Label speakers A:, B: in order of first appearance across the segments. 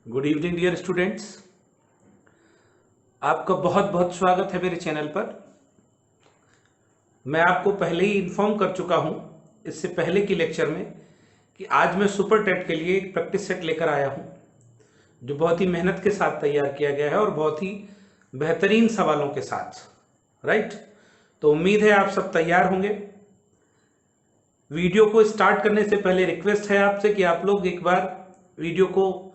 A: Good evening dear students. आपका बहुत बहुत स्वागत है मेरे चैनल पर। मैं आपको पहले ही इन्फॉर्म कर चुका हूं इससे पहले की लेक्चर में कि आज मैं सुपर टेट के लिए एक प्रैक्टिस सेट लेकर आया हूं जो बहुत ही मेहनत के साथ तैयार किया गया है और बहुत ही बेहतरीन सवालों के साथ। राइट, तो उम्मीद है आप सब तैयार होंगे। वीडियो को स्टार्ट करने से पहले रिक्वेस्ट है आपसे कि आप लोग एक बार वीडियो को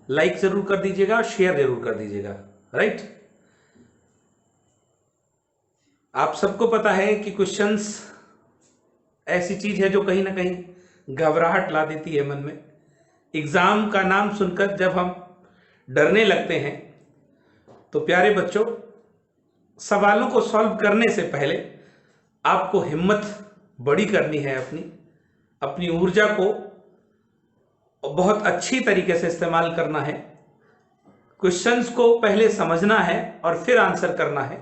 A: लाइक जरूर कर दीजिएगा और शेयर जरूर कर दीजिएगा। राइट, आप सबको पता है कि क्वेश्चंस ऐसी चीज है जो कहीं ना कहीं घबराहट ला देती है मन में। एग्जाम का नाम सुनकर जब हम डरने लगते हैं तो प्यारे बच्चों, सवालों को सॉल्व करने से पहले आपको हिम्मत बड़ी करनी है, अपनी ऊर्जा को बहुत अच्छी तरीके से इस्तेमाल करना है। क्वेश्चंस को पहले समझना है और फिर आंसर करना है।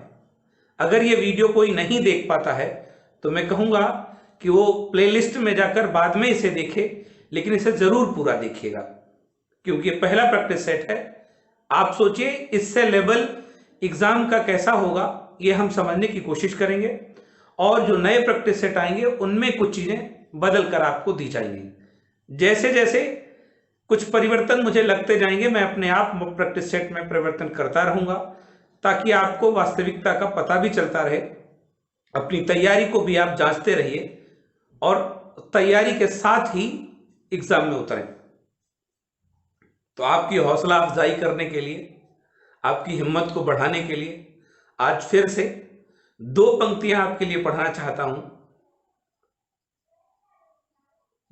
A: अगर ये वीडियो कोई नहीं देख पाता है तो मैं कहूंगा कि वो प्लेलिस्ट में जाकर बाद में इसे देखे, लेकिन इसे जरूर पूरा देखिएगा क्योंकि ये पहला प्रैक्टिस सेट है। आप सोचिए इससे लेवल एग्जाम का कैसा होगा, ये हम समझने की कोशिश करेंगे और जो नए प्रैक्टिस सेट आएंगे उनमें कुछ चीजें बदल कर आपको दी जाएंगी। जैसे जैसे कुछ परिवर्तन मुझे लगते जाएंगे, मैं अपने आप प्रैक्टिस सेट में परिवर्तन करता रहूंगा ताकि आपको वास्तविकता का पता भी चलता रहे, अपनी तैयारी को भी आप जांचते रहिए और तैयारी के साथ ही एग्जाम में उतरें। तो आपकी हौसला अफजाई करने के लिए, आपकी हिम्मत को बढ़ाने के लिए आज फिर से दो पंक्तियां आपके लिए पढ़ना चाहता हूं।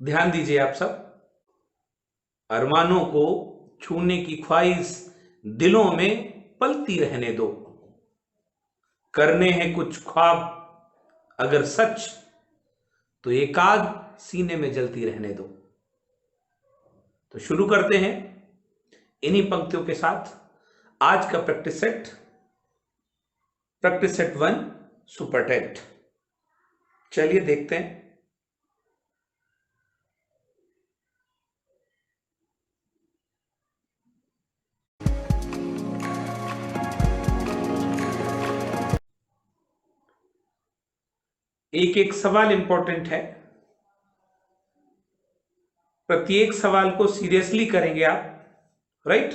A: ध्यान दीजिए आप सब। अरमानों को छूने की ख्वाहिश दिलों में पलती रहने दो, करने हैं कुछ ख्वाब अगर सच तो एक आग सीने में जलती रहने दो। तो शुरू करते हैं इन्हीं पंक्तियों के साथ आज का प्रैक्टिस सेट 1 सुपर टेट। चलिए देखते हैं। एक एक सवाल इंपॉर्टेंट है, प्रत्येक सवाल को सीरियसली करेंगे आप। राइट,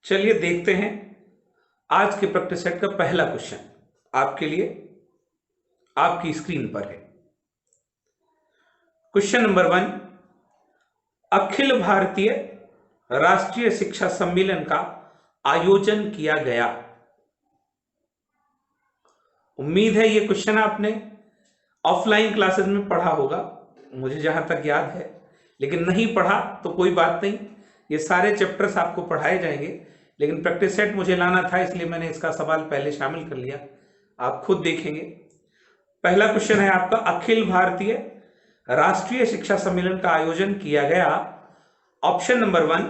A: चलिए देखते हैं। आज के प्रैक्टिस सेट का पहला क्वेश्चन आपके लिए आपकी स्क्रीन पर है। क्वेश्चन नंबर 1, अखिल भारतीय राष्ट्रीय शिक्षा सम्मेलन का आयोजन किया गया। उम्मीद है ये क्वेश्चन आपने ऑफलाइन क्लासेस में पढ़ा होगा, मुझे जहां तक याद है, लेकिन नहीं पढ़ा तो कोई बात नहीं, ये सारे चैप्टर्स आपको पढ़ाए जाएंगे, लेकिन प्रैक्टिस सेट मुझे लाना था इसलिए मैंने इसका सवाल पहले शामिल कर लिया। आप खुद देखेंगे। पहला क्वेश्चन है आपका, अखिल भारतीय राष्ट्रीय शिक्षा सम्मेलन का आयोजन किया गया। ऑप्शन नंबर 1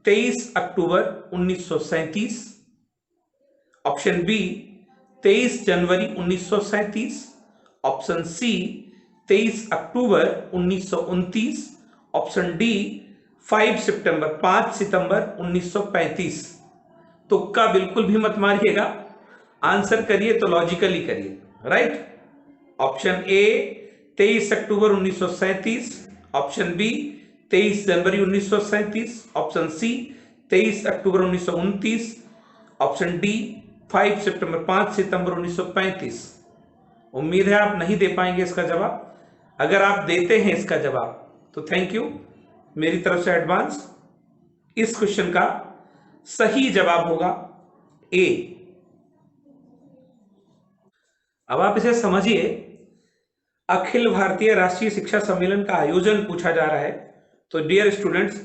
A: 23 अक्टूबर 1937, ऑप्शन बी 23 जनवरी 1937, ऑप्शन सी 23 अक्टूबर 1929, ऑप्शन डी 5 सितंबर 1935। तुक्का बिल्कुल भी मत मारिएगा, आंसर करिए तो लॉजिकली करिए। Right, option A 23 October 1937, option B 23 जनवरी 1937, ऑप्शन सी 23 अक्टूबर 1929, ऑप्शन डी 5 सितंबर 1935। उम्मीद है आप नहीं दे पाएंगे इसका जवाब। अगर आप देते हैं इसका जवाब तो थैंक यू, मेरी तरफ से एडवांस। इस क्वेश्चन का सही जवाब होगा ए। अब आप इसे समझिए, अखिल भारतीय राष्ट्रीय शिक्षा सम्मेलन का आयोजन पूछा जा रहा है। तो डियर स्टूडेंट्स,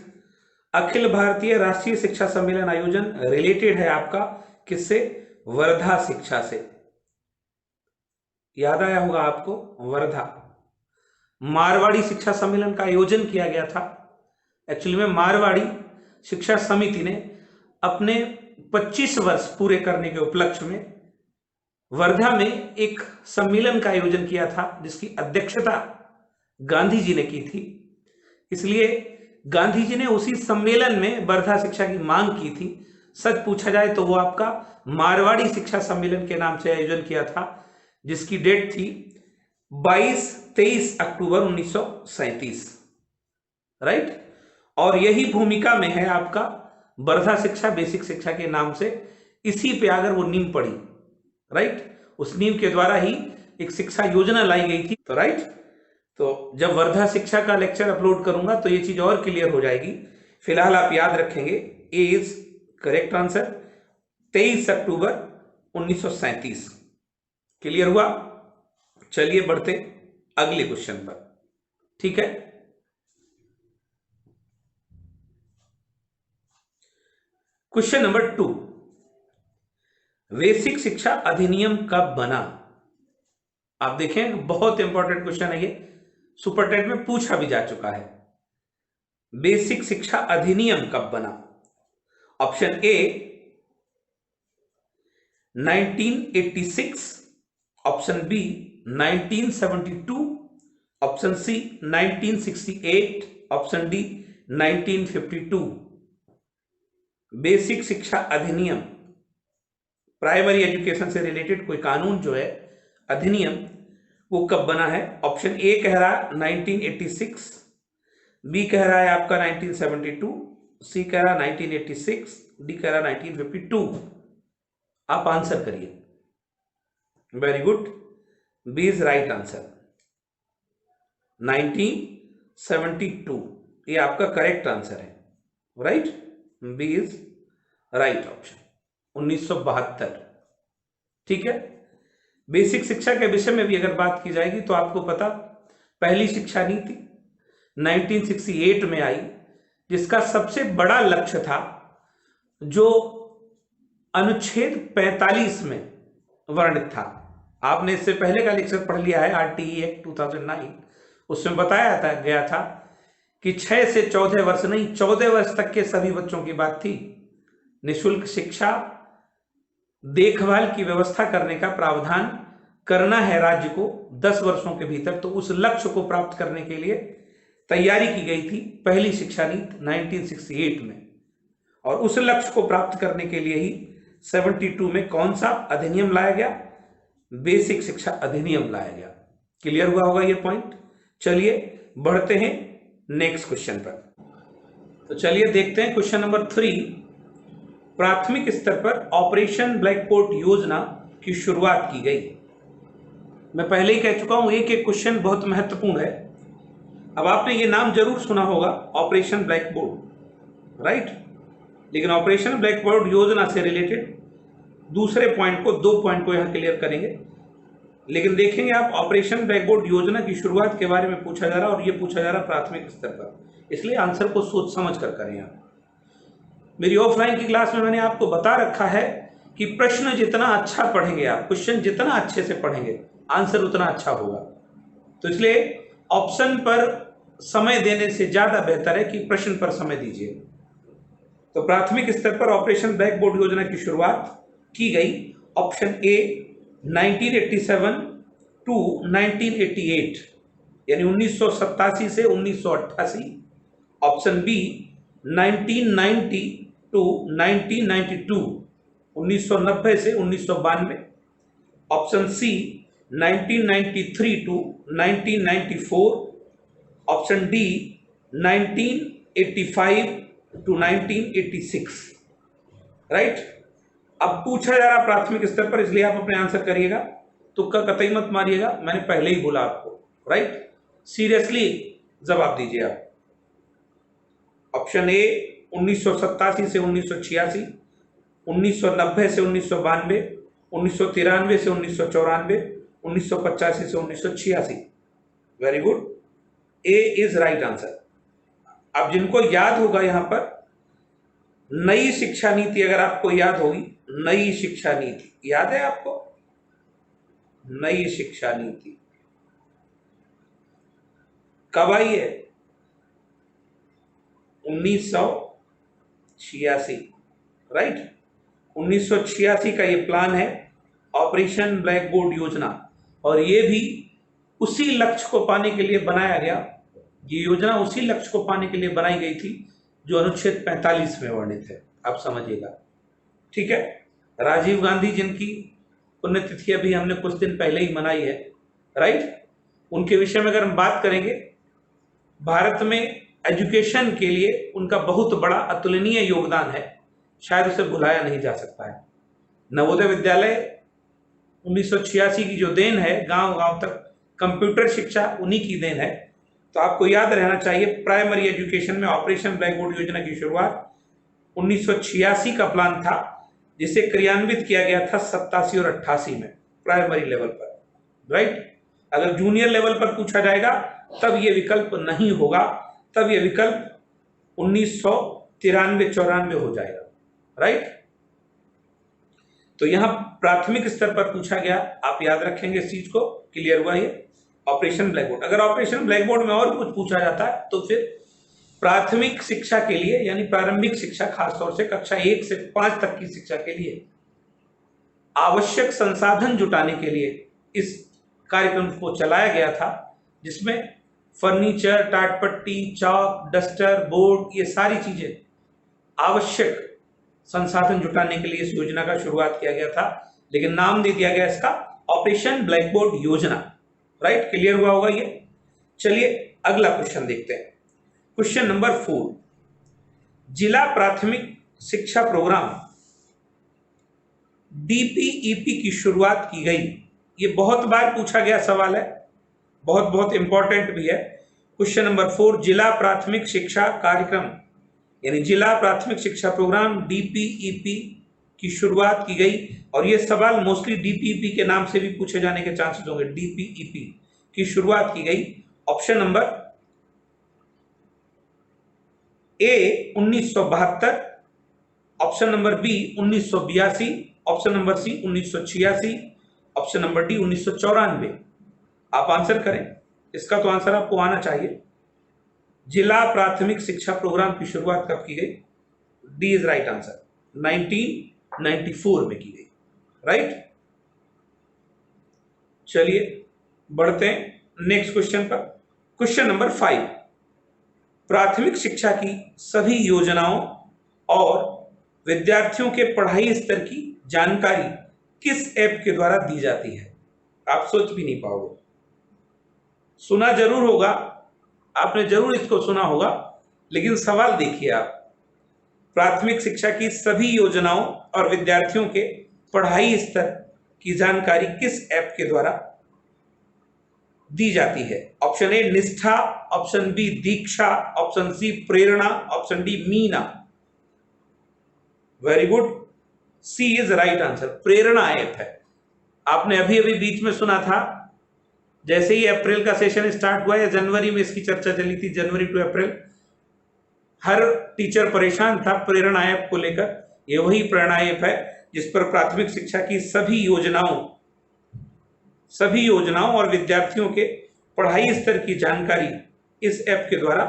A: अखिल भारतीय राष्ट्रीय शिक्षा सम्मेलन आयोजन रिलेटेड है आपका किससे? वर्धा शिक्षा से। याद आया होगा आपको, वर्धा मारवाड़ी शिक्षा सम्मेलन का आयोजन किया गया था। एक्चुअली में मारवाड़ी शिक्षा समिति ने अपने 25 वर्ष पूरे करने के उपलक्ष्य में वर्धा में एक सम्मेलन का आयोजन किया था जिसकी अध्यक्षता गांधी जी ने की थी। इसलिए गांधी जी ने उसी सम्मेलन में वर्धा शिक्षा की मांग की थी। सच पूछा जाए तो वो आपका मारवाड़ी शिक्षा सम्मेलन के नाम से आयोजन किया था, जिसकी डेट थी 22-23 अक्टूबर 1937, राइट। और यही भूमिका में है आपका वर्धा शिक्षा बेसिक शिक्षा के नाम से, इसी पे अगर वो नींव पड़ी, राइट। उस नींव के द्वारा ही एक शिक्षा योजना लाई गई थी, तो राइट। तो जब वर्धा शिक्षा का लेक्चर अपलोड करूंगा तो ये चीज और क्लियर हो जाएगी। फिलहाल आप याद रखेंगे A is correct answer, 23 October 1937। Clear हुआ? चलिए बढ़ते अगले क्वेश्चन पर, ठीक है। क्वेश्चन नंबर 2, बेसिक शिक्षा अधिनियम कब बना? आप देखें बहुत इंपॉर्टेंट क्वेश्चन है ये, सुपर टेट में पूछा भी जा चुका है। बेसिक शिक्षा अधिनियम कब बना? Option A 1986, option B 1972, option C 1968, option D 1952। Basic शिक्षा अधिनियम, प्राइमरी एजुकेशन से रिलेटेड कोई कानून जो है, अधिनियम, वो कब बना है? ऑप्शन ए कह रहा है 1986, बी कह रहा है आपका 1972, सी कह रहा है 1986, डी कह रहा है 1952। आप आंसर करिए। Very good, B is right answer, 1972 ये आपका करेक्ट आंसर है, right. B is right option, 1972, ठीक है। बेसिक शिक्षा के विषय में भी अगर बात की जाएगी तो आपको पता, पहली शिक्षा नीति 1968 में आई, जिसका सबसे बड़ा लक्ष्य था जो अनुच्छेद 45 में वर्णित था। आपने इससे पहले का लेक्चर पढ़ लिया है, आरटीई एक्ट 2009, उसमें बताया गया था कि 6 से 14 वर्ष नहीं, 14 वर्ष तक के सभी बच्चों की बात थी। निःशुल्क शिक्षा देखभाल की व्यवस्था करने का प्रावधान करना है राज्य को 10 वर्षों के भीतर। तो उस लक्ष्य को प्राप्त करने के लिए तैयारी की गई थी पहली शिक्षा नीति 1968 में, और उस लक्ष्य को प्राप्त करने के लिए ही 72 में कौन सा अधिनियम लाया गया? बेसिक शिक्षा अधिनियम लाया गया। क्लियर हुआ होगा ये पॉइंट। चलिए बढ़ते हैं नेक्स्ट क्वेश्चन पर। तो चलिए देखते हैं क्वेश्चन नंबर 3। प्राथमिक स्तर पर ऑपरेशन ब्लैक बोर्ड योजना की शुरुआत की गई। मैं पहले ही कह चुका हूं, एक एक क्वेश्चन बहुत महत्वपूर्ण है। अब आपने ये नाम जरूर सुना होगा, ऑपरेशन ब्लैक बोर्ड, राइट। लेकिन ऑपरेशन ब्लैक बोर्ड योजना से रिलेटेड दूसरे पॉइंट को, 2 पॉइंट को यहां क्लियर करेंगे। लेकिन देखेंगे आप, ऑपरेशन ब्लैक बोर्ड योजना की शुरुआत के बारे में पूछा जा रहा है, और ये पूछा जा रहा है प्राथमिक स्तर पर, इसलिए आंसर को सोच समझ कर करें आप। मेरी ऑफलाइन की क्लास में मैंने आपको बता रखा है कि प्रश्न जितना अच्छा पढ़ेंगे आप, क्वेश्चन जितना अच्छे से पढ़ेंगे, आंसर उतना अच्छा होगा। तो इसलिए ऑप्शन पर समय देने से ज्यादा बेहतर है कि प्रश्न पर समय दीजिए। तो प्राथमिक स्तर पर ऑपरेशन ब्लैक बोर्ड योजना की शुरुआत की गई, ऑप्शन ए 1987 टू 1988, यानी 1987 से 1988, ऑप्शन बी 1990 टू 1992, 1990 से 1992, option C 1993 to 1994, option D 1985 to 1986, right. अब पूछा जा रहा प्राथमिक स्तर पर, इसलिए आप अपने आंसर करिएगा, तुक्का कतई मत मारिएगा, मैंने पहले ही बोला आपको, राइट। सीरियसली जवाब दीजिए आप। ऑप्शन ए 1987 से 1986, 1990 से 1992, 1993 से 1994, 1985 से 1986। Very good, A is right answer. अब जिनको याद होगा, यहां पर नई शिक्षा नीति अगर आपको याद होगी, नई शिक्षा नीति याद है आपको? नई शिक्षा नीति कब आई है? 1986, राइट। 1986 का ये प्लान है, ऑपरेशन ब्लैक बोर्ड योजना, और ये भी उसी लक्ष्य को पाने के लिए बनाया गया ये योजना उसी लक्ष्य को पाने के लिए बनाई गई थी जो अनुच्छेद 45 में वर्णित है, आप समझिएगा। ठीक है, राजीव गांधी जिनकी पुण्यतिथि अभी हमने कुछ दिन पहले ही मनाई है, राइट, उनके विषय में अगर हम बात करेंगे, भारत में एजुकेशन के लिए उनका बहुत बड़ा अतुलनीय योगदान है, शायद उसे भुलाया नहीं जा सकता है। नवोदय विद्यालय 1986 की जो देन है, गांव गांव तक कंप्यूटर शिक्षा उन्हीं की देन है। तो आपको याद रहना चाहिए, प्राइमरी एजुकेशन में ऑपरेशन ब्लैक बोर्ड योजना की शुरुआत 1986 का प्लान था, जिसे क्रियान्वित किया गया था 87 और 88 में प्राइमरी लेवल पर, राइट। अगर जूनियर लेवल पर पूछा जाएगा तब यह विकल्प नहीं होगा, तब यह विकल्प 1993-94 हो जाएगा, राइट। तो यहां प्राथमिक स्तर पर पूछा गया, आप याद रखेंगे इस चीज को, क्लियर हुआ ये ऑपरेशन ब्लैक बोर्ड। अगर ऑपरेशन ब्लैक बोर्ड में और कुछ पूछा जाता है तो फिर प्राथमिक शिक्षा के लिए, यानी प्रारंभिक शिक्षा, खासतौर से कक्षा 1 से 5 तक की शिक्षा के लिए आवश्यक संसाधन जुटाने के लिए इस कार्यक्रम को चलाया गया था, जिसमें फर्नीचर, टाटपट्टी, चौक, डस्टर, बोर्ड, ये सारी चीजें आवश्यक संसाधन जुटाने के लिए इस योजना का शुरुआत किया गया था, लेकिन नाम दे दिया गया इसका ऑपरेशन ब्लैक बोर्ड योजना, राइट। क्लियर हुआ होगा ये। चलिए अगला क्वेश्चन देखते हैं, क्वेश्चन नंबर 4। जिला प्राथमिक शिक्षा प्रोग्राम DPEP की शुरुआत की गई। ये बहुत बार पूछा गया सवाल है, बहुत बहुत इंपॉर्टेंट भी है। क्वेश्चन नंबर 4, जिला प्राथमिक शिक्षा कार्यक्रम यानी जिला प्राथमिक शिक्षा प्रोग्राम DPEP की शुरुआत की गई। और ये सवाल मोस्टली DPEP के नाम से भी पूछे जाने के चांसेस होंगे। DPEP की शुरुआत की गई, option number A 1972, option number B 1982, option number C 1986, option number D 1994। आप आंसर करें, इसका तो आंसर आपको आना चाहिए। जिला प्राथमिक शिक्षा प्रोग्राम की शुरुआत कब की गई? डी इज राइट आंसर, 1994 में की गई, राइट। चलिए बढ़ते हैं नेक्स्ट क्वेश्चन पर। क्वेश्चन नंबर 5, प्राथमिक शिक्षा की सभी योजनाओं और विद्यार्थियों के पढ़ाई स्तर की जानकारी किस ऐप के द्वारा दी जाती है? आप सोच भी नहीं पाओगे, सुना जरूर होगा, आपने जरूर इसको सुना होगा, लेकिन सवाल देखिए आप, प्राथमिक शिक्षा की सभी योजनाओं और विद्यार्थियों के पढ़ाई स्तर की जानकारी किस ऐप के द्वारा दी जाती है? Option A Nishtha, option B Diksha, option C Prerna, option D Meena. Very good, C is right answer, Prerna app है। आपने अभी अभी बीच में सुना था, जैसे ही अप्रैल का सेशन स्टार्ट हुआ या जनवरी में इसकी चर्चा चली थी, जनवरी टू अप्रैल, हर टीचर परेशान था प्रेरणा ऐप को लेकर। ये वही प्रेरणा ऐप है जिस पर प्राथमिक शिक्षा की सभी योजनाओं और विद्यार्थियों के पढ़ाई स्तर की जानकारी इस ऐप के द्वारा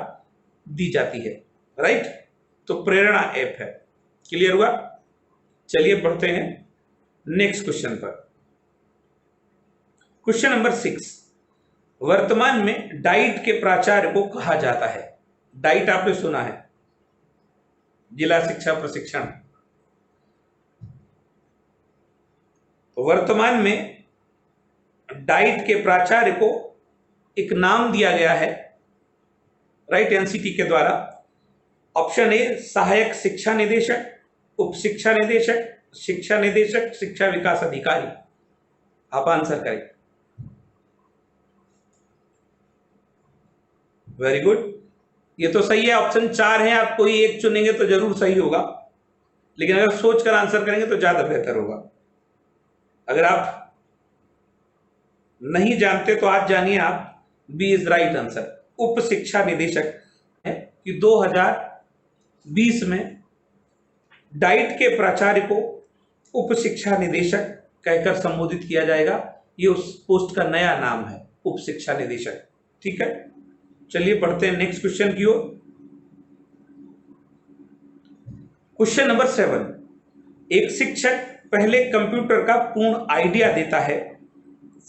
A: दी जाती है, राइट। तो प्रेरणा ऐप है, क्लियर हुआ। चलिए बढ़ते हैं नेक्स्ट क्वेश्चन पर। क्वेश्चन नंबर 6, वर्तमान में डाइट के प्राचार्य को कहा जाता है? डाइट आपने सुना है, जिला शिक्षा प्रशिक्षण। वर्तमान में डाइट के प्राचार्य को एक नाम दिया गया है, राइट, एनसीटी के द्वारा। ऑप्शन ए सहायक शिक्षा निदेशक, उप शिक्षा निदेशक, शिक्षा निदेशक, शिक्षा विकास अधिकारी। आप आंसर करें। वेरी गुड, ये तो सही है, ऑप्शन 4 है, आप कोई एक चुनेंगे तो जरूर सही होगा, लेकिन अगर सोचकर आंसर करेंगे तो ज्यादा बेहतर होगा। अगर आप नहीं जानते तो आज जानिए आप, बी इज राइट आंसर, उप शिक्षा निदेशक है कि 2020 में डाइट के प्राचार्य को उप शिक्षा निदेशक कहकर संबोधित किया जाएगा। ये उस पोस्ट का नया नाम है, उप शिक्षा निदेशक, ठीक है। चलिए बढ़ते हैं नेक्स्ट क्वेश्चन की ओर। क्वेश्चन नंबर 7, एक शिक्षक पहले कंप्यूटर का पूर्ण आइडिया देता है,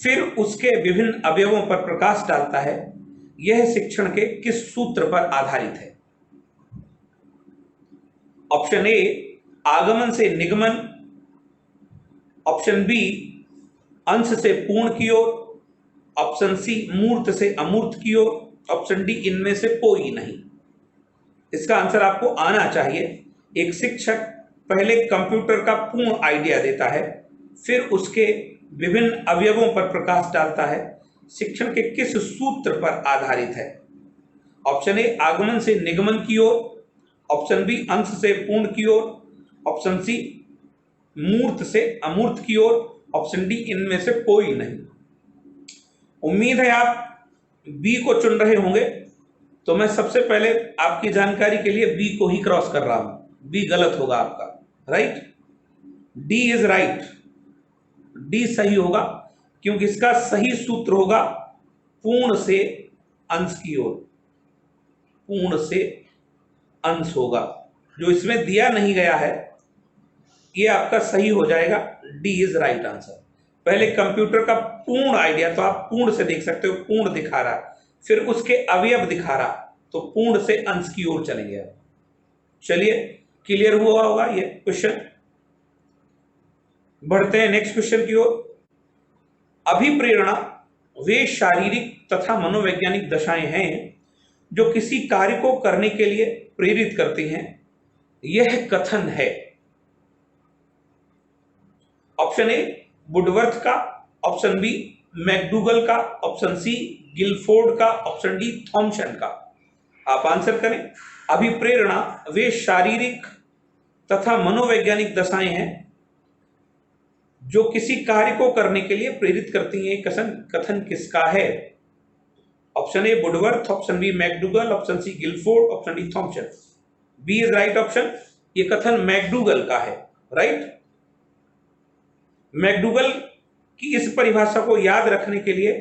A: फिर उसके विभिन्न अवयवों पर प्रकाश डालता है, यह शिक्षण के किस सूत्र पर आधारित है? ऑप्शन ए आगमन से निगमन, ऑप्शन बी अंश से पूर्ण की ओर, ऑप्शन सी मूर्त से अमूर्त की ओर, ऑप्शन डी इनमें से कोई नहीं। इसका आंसर आपको आना चाहिए। एक शिक्षक पहले कंप्यूटर का पूर्ण आइडिया देता है, फिर उसके विभिन्न अवयवों पर प्रकाश डालता है। शिक्षण के किस सूत्र पर आधारित है? ऑप्शन ए आगमन से निगमन की ओर, ऑप्शन बी अंश से पूर्ण की ओर, ऑप्शन सी मूर्त से अमूर्त की ओर, ऑप्शन डी इनमें से कोई नहीं। उम्मीद है आप बी को चुन रहे होंगे, तो मैं सबसे पहले आपकी जानकारी के लिए बी को ही क्रॉस कर रहा हूं। बी गलत होगा आपका, right? D is right. D सही होगा, क्योंकि इसका सही सूत्र होगा पूर्ण से अंश की ओर। पूर्ण से अंश होगा, जो इसमें दिया नहीं गया है, ये आपका सही हो जाएगा। D is right answer. पहले कंप्यूटर का पूर्ण आइडिया, तो आप पूर्ण से देख सकते हो, पूर्ण दिखा रहा, फिर उसके अवयव दिखा रहा, तो पूर्ण से अंश की ओर चलेंगे आप। चलिए, क्लियर हुआ होगा ये क्वेश्चन। बढ़ते हैं नेक्स्ट क्वेश्चन की ओर। अभिप्रेरणा वे शारीरिक तथा मनोवैज्ञानिक दशाएं हैं जो किसी कार्य को करने के लिए प्रेरित करती हैं। यह कथन है। ऑप्शन ए वुडवर्थ का, ऑप्शन बी मैकडूगल का, ऑप्शन सी गिलफोर्ड का, ऑप्शन डी थॉमसन का। आप आंसर करें। अभिप्रेरणा वे शारीरिक तथा मनोवैज्ञानिक दशाएं हैं जो किसी कार्य को करने के लिए प्रेरित करती हैं। कथन किसका है? Option A Woodworth, option B McDougall, option C Guilford, option D Thomson. B is right option. ये कथन मैकडूगल का है, राइट? मैकडूगल की इस परिभाषा को याद रखने के लिए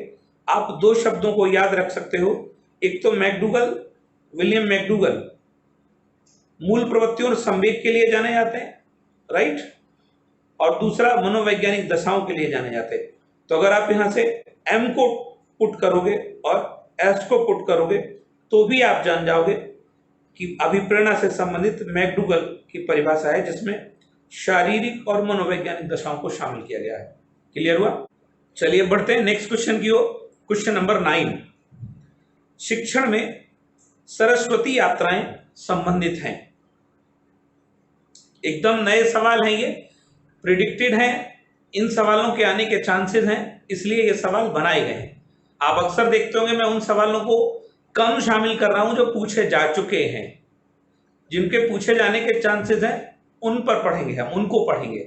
A: आप दो शब्दों को याद रख सकते हो। एक तो मैकडूगल, विलियम मैकडूगल मूल प्रवृत्तियों और संवेग के लिए जाने जाते हैं, राइट? और दूसरा मनोवैज्ञानिक दशाओं के लिए जाने जाते हैं। तो अगर आप यहां से एम को पुट करोगे और एस को पुट करोगे, तो भी आप जान जाओगे कि अभिप्रेरणा से संबंधित मैकडूगल की परिभाषा है, जिसमें शारीरिक और मनोवैज्ञानिक दशाओं को शामिल किया गया है। क्लियर हुआ? चलिए बढ़ते हैं नेक्स्ट क्वेश्चन की ओर। Question number 9। शिक्षण में सरस्वती यात्राएं संबंधित हैं। एकदम नए सवाल हैं, ये प्रिडिक्टेड हैं, इन सवालों के आने के चांसेस हैं, इसलिए ये सवाल बनाए गए हैं। आप अक्सर देखते होंगे मैं उन सवालों को कम शामिल कर रहा हूं जो पूछे जा चुके हैं। जिनके पूछे जाने के चांसेस हैं उन पर पढ़ेंगे, हम उनको पढ़ेंगे।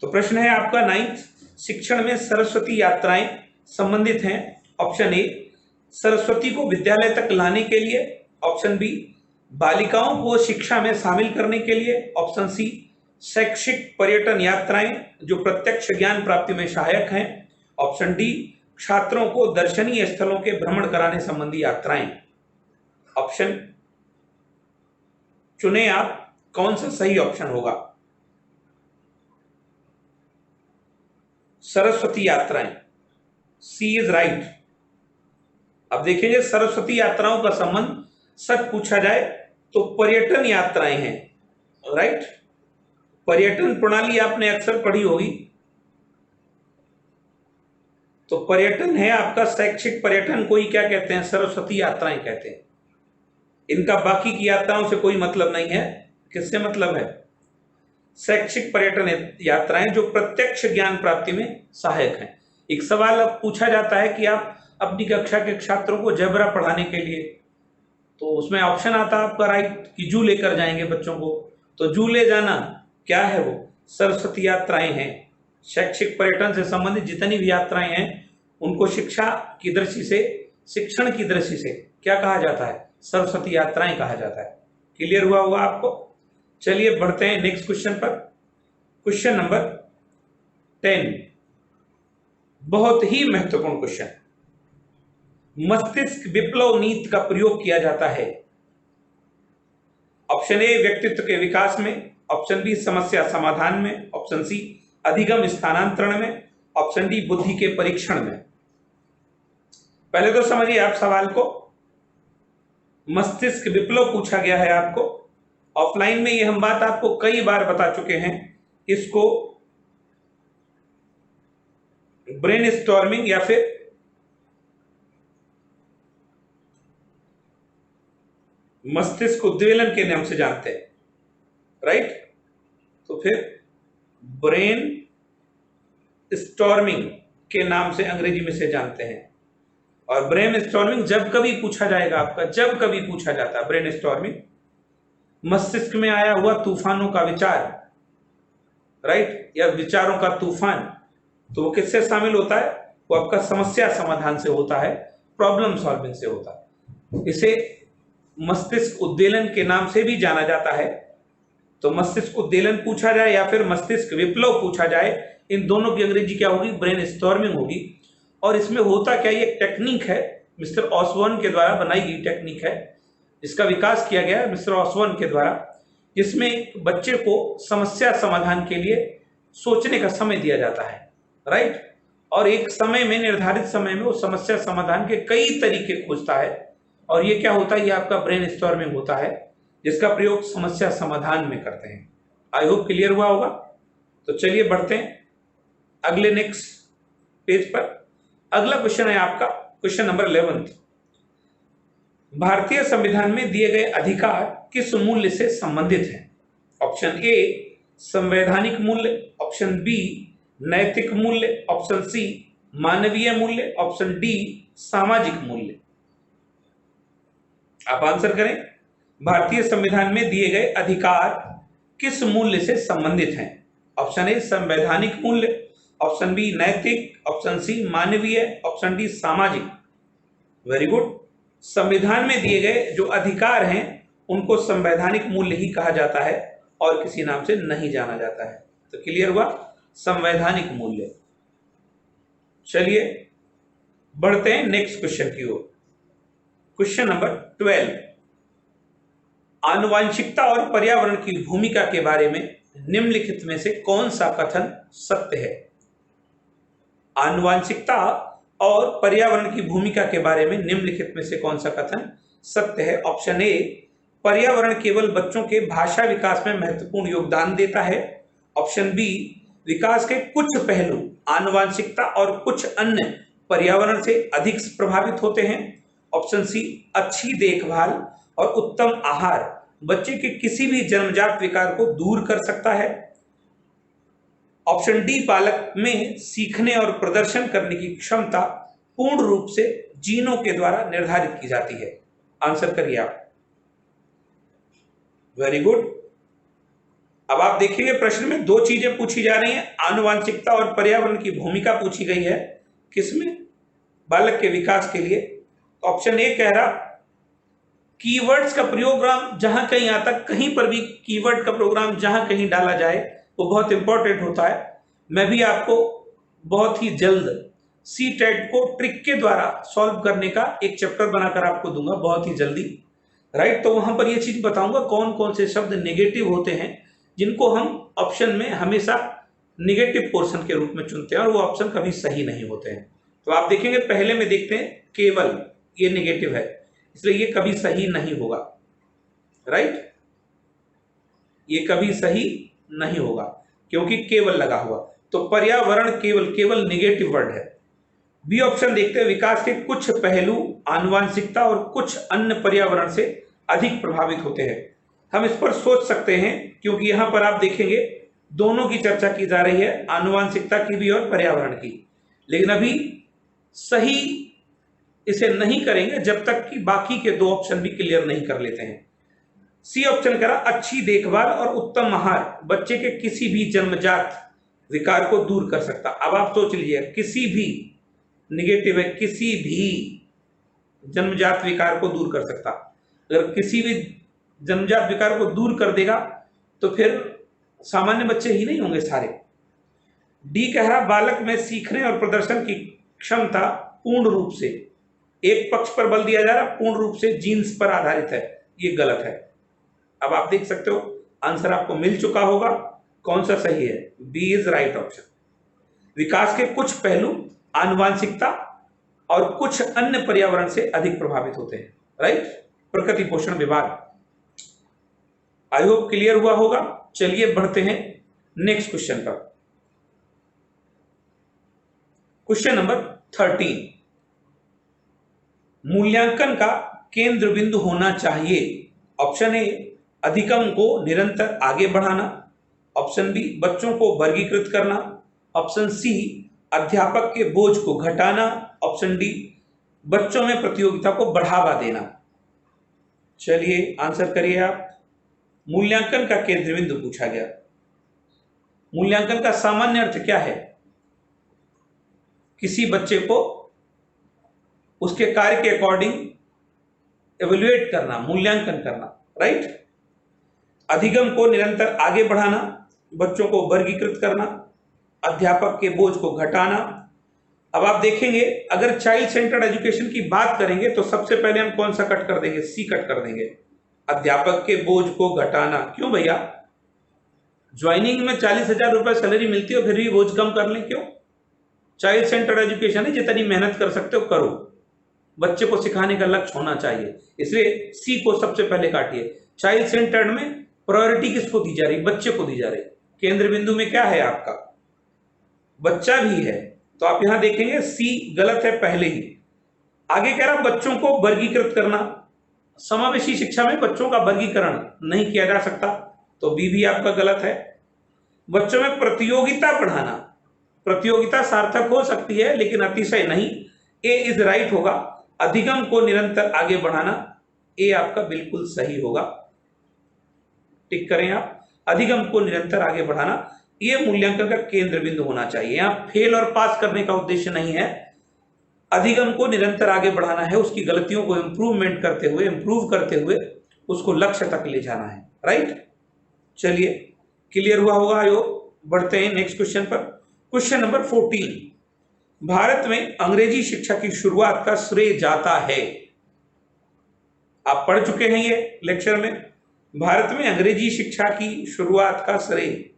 A: तो प्रश्न है आपका 9th, शिक्षण में सरस्वती यात्राएं संबंधित हैं। ऑप्शन ए सरस्वती को विद्यालय तक लाने के लिए, ऑप्शन बी बालिकाओं को शिक्षा में शामिल करने के लिए, ऑप्शन सी शैक्षिक पर्यटन यात्राएं जो प्रत्यक्ष ज्ञान प्राप्ति में सहायक हैं, ऑप्शन डी छात्रों को दर्शनीय स्थलों के भ्रमण कराने संबंधी यात्राएं। ऑप्शन चुने आप, कौन सा सही ऑप्शन होगा? सरस्वती यात्राएं, सी इज राइट। अब देखेंगे सरस्वती यात्राओं का संबंध सच पूछा जाए तो पर्यटन यात्राएं हैं, राइट? पर्यटन प्रणाली आपने अक्सर पढ़ी होगी। तो पर्यटन है आपका शैक्षिक पर्यटन को ही क्या कहते हैं? सरस्वती यात्राएं कहते हैं। इनका बाकी की यात्राओं से कोई मतलब नहीं है। किससे मतलब है? शैक्षिक पर्यटन यात्राएं जो प्रत्यक्ष ज्ञान प्राप्ति में सहायक हैं। एक सवाल अब पूछा जाता है कि आप अपनी कक्षा के छात्रों को जबरा पढ़ाने के लिए, तो उसमें ऑप्शन आता है आपका राइट कि जू लेकर जाएंगे बच्चों को। तो जू ले जाना क्या है? वो सरस्वती यात्राएं हैं। शैक्षिक पर्यटन से संबंधित जितनी भी यात्राएं हैं उनको शिक्षा की दृष्टि से, शिक्षण की दृष्टि से क्या कहा जाता है? सरस्वती यात्राएं कहा जाता है। क्लियर हुआ होगा आपको? चलिए बढ़ते हैं नेक्स्ट क्वेश्चन पर। क्वेश्चन नंबर 10, बहुत ही महत्वपूर्ण क्वेश्चन। मस्तिष्क विप्लव नीति का प्रयोग किया जाता है। ऑप्शन ए व्यक्तित्व के विकास में, ऑप्शन बी समस्या समाधान में, ऑप्शन सी अधिगम स्थानांतरण में, ऑप्शन डी बुद्धि के परीक्षण में। पहले तो समझिए आप सवाल को, मस्तिष्क विप्लव पूछा गया है आपको। ऑफलाइन में ये हम बात आपको कई बार बता चुके हैं। इसको ब्रेन स्टॉर्मिंग या फिर मस्तिष्क उद्वेलन के नाम से जानते हैं, राइट। तो फिर ब्रेन स्टॉर्मिंग के नाम से अंग्रेजी में से जानते हैं। और ब्रेन स्टॉर्मिंग जब कभी पूछा जाएगा आपका, जब कभी पूछा जाता है ब्रेन स्टॉर्मिंग, मस्तिष्क में आया हुआ तूफानों का विचार, राइट, या विचारों का तूफान, तो वो किससे शामिल होता है? वो आपका समस्या समाधान से होता है, प्रॉब्लम सॉल्विंग से होता है। इसे मस्तिष्क उद्वेलन के नाम से भी जाना जाता है। तो मस्तिष्क उद्वेलन पूछा जाए या फिर मस्तिष्क विप्लव पूछा जाए, इन दोनों की अंग्रेजी क्या होगी? ब्रेन स्टॉर्मिंग होगी। और इसमें होता क्या, ये टेक्निक है, मिस्टर ऑसबॉर्न के द्वारा बनाई गई टेक्निक है, इसका विकास किया गया मिस्टर ऑसबॉर्न के द्वारा, जिसमें बच्चे को समस्या समाधान के लिए सोचने का समय दिया जाता है, राइट। और एक समय में, निर्धारित समय में वो समस्या समाधान के कई तरीके खोजता है, और ये क्या होता है? ये आपका ब्रेन स्टॉर्मिंग होता है, जिसका प्रयोग समस्या समाधान में करते हैं। आई होप क्लियर हुआ होगा। तो चलिए बढ़ते हैं अगले नेक्स्ट पेज पर। अगला क्वेश्चन है आपका क्वेश्चन नंबर 11। भारतीय संविधान में दिए गए अधिकार किस मूल्य से संबंधित हैं? ऑप्शन ए संवैधानिक मूल्य, ऑप्शन बी नैतिक मूल्य, ऑप्शन सी मानवीय मूल्य, ऑप्शन डी सामाजिक मूल्य। आप आंसर करें। भारतीय संविधान में दिए गए अधिकार किस मूल्य से संबंधित हैं? ऑप्शन ए संवैधानिक मूल्य, ऑप्शन बी नैतिक, ऑप्शन सी मानवीय, ऑप्शन डी सामाजिक। Very good. संविधान में दिए गए जो अधिकार हैं उनको संवैधानिक मूल्य ही कहा जाता है और किसी नाम से नहीं जाना जाता है। तो क्लियर हुआ, संवैधानिक मूल्य। चलिए बढ़ते हैं नेक्स्ट क्वेश्चन की ओर। Question number 12। आनुवांशिकता और पर्यावरण की भूमिका के बारे में निम्नलिखित में से कौन सा कथन सत्य है? आनुवांशिकता और पर्यावरण की भूमिका के बारे में निम्नलिखित में से कौन सा कथन सत्य है? ऑप्शन ए पर्यावरण केवल बच्चों के भाषा विकास में महत्वपूर्ण योगदान देता है। ऑप्शन बी विकास के कुछ पहलू आनुवांशिकता और कुछ अन्य पर्यावरण से अधिक प्रभावित होते हैं। ऑप्शन सी अच्छी देखभाल और उत्तम आहार बच्चे के किसी भी जन्मजात विकार को दूर कर सकता है। ऑप्शन डी बालक में सीखने और प्रदर्शन करने की क्षमता पूर्ण रूप से जीनों के द्वारा निर्धारित की जाती है। आंसर करिए आप। Very good. अब आप देखिए प्रश्न में दो चीजें पूछी जा रही हैं, आनुवांशिकता और पर्यावरण की भूमिका पूछी गई है किसमें? बालक के विकास के लिए। ऑप्शन ए कह रहा कीवर्ड्स का प्रोग्राम जहां कहीं आता, कहीं पर भी कीवर्ड का प्रोग्राम जहां कहीं डाला जाए वो बहुत इंपॉर्टेंट होता है। मैं भी आपको बहुत ही जल्द CTET को ट्रिक के द्वारा सॉल्व करने का एक चैप्टर बनाकर आपको दूंगा बहुत ही जल्दी, राइट। तो वहां पर ये चीज बताऊंगा कौन कौन से शब्द नेगेटिव होते हैं जिनको हम ऑप्शन में हमेशा नेगेटिव पोर्शन के रूप में चुनते हैं और वो ऑप्शन कभी सही नहीं होते हैं। तो आप देखेंगे पहले में देखते हैं केवल, ये नेगेटिव है इसलिए ये कभी सही नहीं होगा, राइट। ये कभी सही नहीं होगा क्योंकि केवल लगा हुआ। तो पर्यावरण केवल, केवल नेगेटिव वर्ड है। बी ऑप्शन देखते हैं विकास के कुछ पहलू आनुवांशिकता और कुछ अन्य पर्यावरण से अधिक प्रभावित होते हैं। हम इस पर सोच सकते हैं क्योंकि यहां पर आप देखेंगे दोनों की चर्चा की जा रही है, आनुवांशिकता की भी और पर्यावरण की। लेकिन अभी सही इसे नहीं करेंगे जब तक कि बाकी के दो ऑप्शन भी क्लियर नहीं कर लेते हैं। सी ऑप्शन करा अच्छी देखभाल और उत्तम आहार बच्चे के किसी भी जन्मजात विकार को दूर कर सकता। अब आप सोच लीजिए, किसी भी निगेटिव है, किसी भी जन्मजात विकार को दूर कर सकता। अगर किसी भी जन्मजात विकार को दूर कर देगा तो फिर सामान्य बच्चे ही नहीं होंगे सारे। डी कह रहा बालक में सीखने और प्रदर्शन की क्षमता पूर्ण रूप से, एक पक्ष पर बल दिया जा रहा पूर्ण रूप से जीन्स पर आधारित है, ये गलत है। अब आप देख सकते हो आंसर आपको मिल चुका होगा, कौन सा सही है? B is right option. विकास के कुछ पहलू आनुवांशिकता और कुछ अन्य पर्यावरण से अधिक प्रभावित होते हैं, राइट। प्रकृति पोषण विभाग। आई होप क्लियर हुआ होगा। चलिए बढ़ते हैं नेक्स्ट क्वेश्चन पर। क्वेश्चन नंबर 13, मूल्यांकन का केंद्र बिंदु होना चाहिए। ऑप्शन ए, अधिगम को निरंतर आगे बढ़ाना। ऑप्शन बी, बच्चों को वर्गीकृत करना। ऑप्शन सी, अध्यापक के बोझ को घटाना। ऑप्शन डी, बच्चों में प्रतियोगिता को बढ़ावा देना। चलिए आंसर करिए आप। मूल्यांकन का केंद्र बिंदु पूछा गया। मूल्यांकन का सामान्य अर्थ क्या है? किसी बच्चे को उसके कार्य के अकॉर्डिंग एवेल्युएट करना, मूल्यांकन करना, राइट। अधिगम को निरंतर आगे बढ़ाना, बच्चों को वर्गीकृत करना, अध्यापक के बोझ को घटाना। अब आप देखेंगे अगर चाइल्ड सेंटर्ड एजुकेशन की बात करेंगे तो सबसे पहले हम कौन सा कट कर देंगे? सी कट कर देंगे, अध्यापक के बोझ को घटाना। क्यों भैया? ज्वाइनिंग में 40,000 रुपए सैलरी मिलती है, फिर भी बोझ कम कर लें, क्यों? चाइल्ड सेंटर्ड एजुकेशन है, जितनी मेहनत कर सकते हो करो, बच्चे को सिखाने का लक्ष्य होना चाहिए, इसलिए सी को सबसे पहले काटिए। चाइल्ड सेंटर्ड में प्रायोरिटी किसको दी जा रही? बच्चे को दी जा रही। केंद्र बिंदु में क्या है आपका? बच्चा भी है, तो आप यहां देखेंगे सी गलत है पहले ही। आगे कह रहा बच्चों को वर्गीकृत करना, समावेशी शिक्षा में बच्चों का वर्गीकरण नहीं किया जा सकता, तो बी भी आपका गलत है। बच्चों में प्रतियोगिता बढ़ाना, प्रतियोगिता सार्थक हो सकती है लेकिन अतिशय नहीं, ए इज राइट होगा। अधिगम को निरंतर आगे बढ़ाना, ए आपका बिल्कुल सही होगा। टिक करें आप, अधिगम को निरंतर आगे बढ़ाना, ये मूल्यांकन का केंद्र बिंदु होना चाहिए। यहां फेल और पास करने का उद्देश्य नहीं है, अधिगम को निरंतर आगे बढ़ाना है, उसकी गलतियों को इंप्रूव करते हुए उसको लक्ष्य तक ले जाना है, राइट। चलिए क्लियर हुआ होगा आयो। बढ़ते हैं नेक्स्ट क्वेश्चन पर। क्वेश्चन नंबर 14, भारत में अंग्रेजी शिक्षा की शुरुआत का श्रेय जाता है। आप पढ़ चुके हैं ये लेक्चर में। भारत में अंग्रेजी शिक्षा की शुरुआत का श्रेय,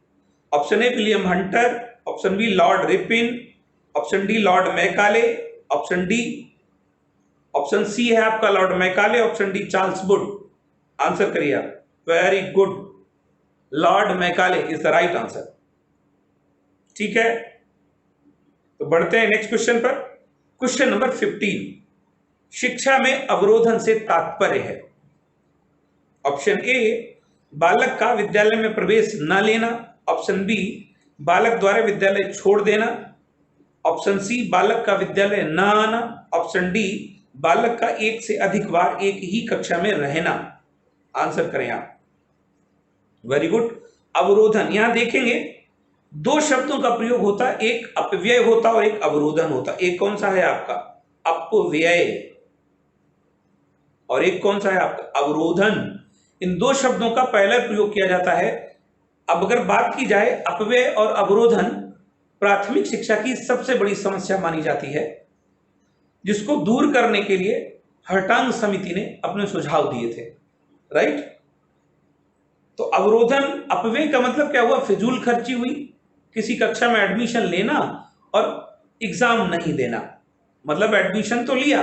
A: option A William Hunter, option B Lord Ripon, option D Lord Macaulay, option D, option C है आपका Lord Macaulay, option D Charles Wood. Answer करिए आप। Very good, Lord Macaulay is the right answer. ठीक है, तो बढ़ते हैं next question पर। क्वेश्चन नंबर 15, शिक्षा में अवरोधन से तात्पर्य है। ऑप्शन ए, बालक का विद्यालय में प्रवेश न लेना। ऑप्शन बी, बालक द्वारा विद्यालय छोड़ देना। ऑप्शन सी, बालक का विद्यालय न आना। ऑप्शन डी, बालक का एक से अधिक बार एक ही कक्षा में रहना। आंसर करें आप। वेरी गुड, अवरोधन। यहां देखेंगे दो शब्दों का प्रयोग होता है, एक अपव्यय होता और एक अवरोधन होता। एक कौन सा है आपका? अपव्यय, और एक कौन सा है आपका? अवरोधन। इन दो शब्दों का पहला प्रयोग किया जाता है। अब अगर बात की जाए, अपव्यय और अवरोधन प्राथमिक शिक्षा की सबसे बड़ी समस्या मानी जाती है, जिसको दूर करने के लिए हर्टांग समिति ने अपने सुझाव दिए थे, राइट। तो अवरोधन, अपव्यय का मतलब क्या हुआ? फिजूल खर्ची हुई, किसी कक्षा में एडमिशन लेना और एग्जाम नहीं देना, मतलब एडमिशन तो लिया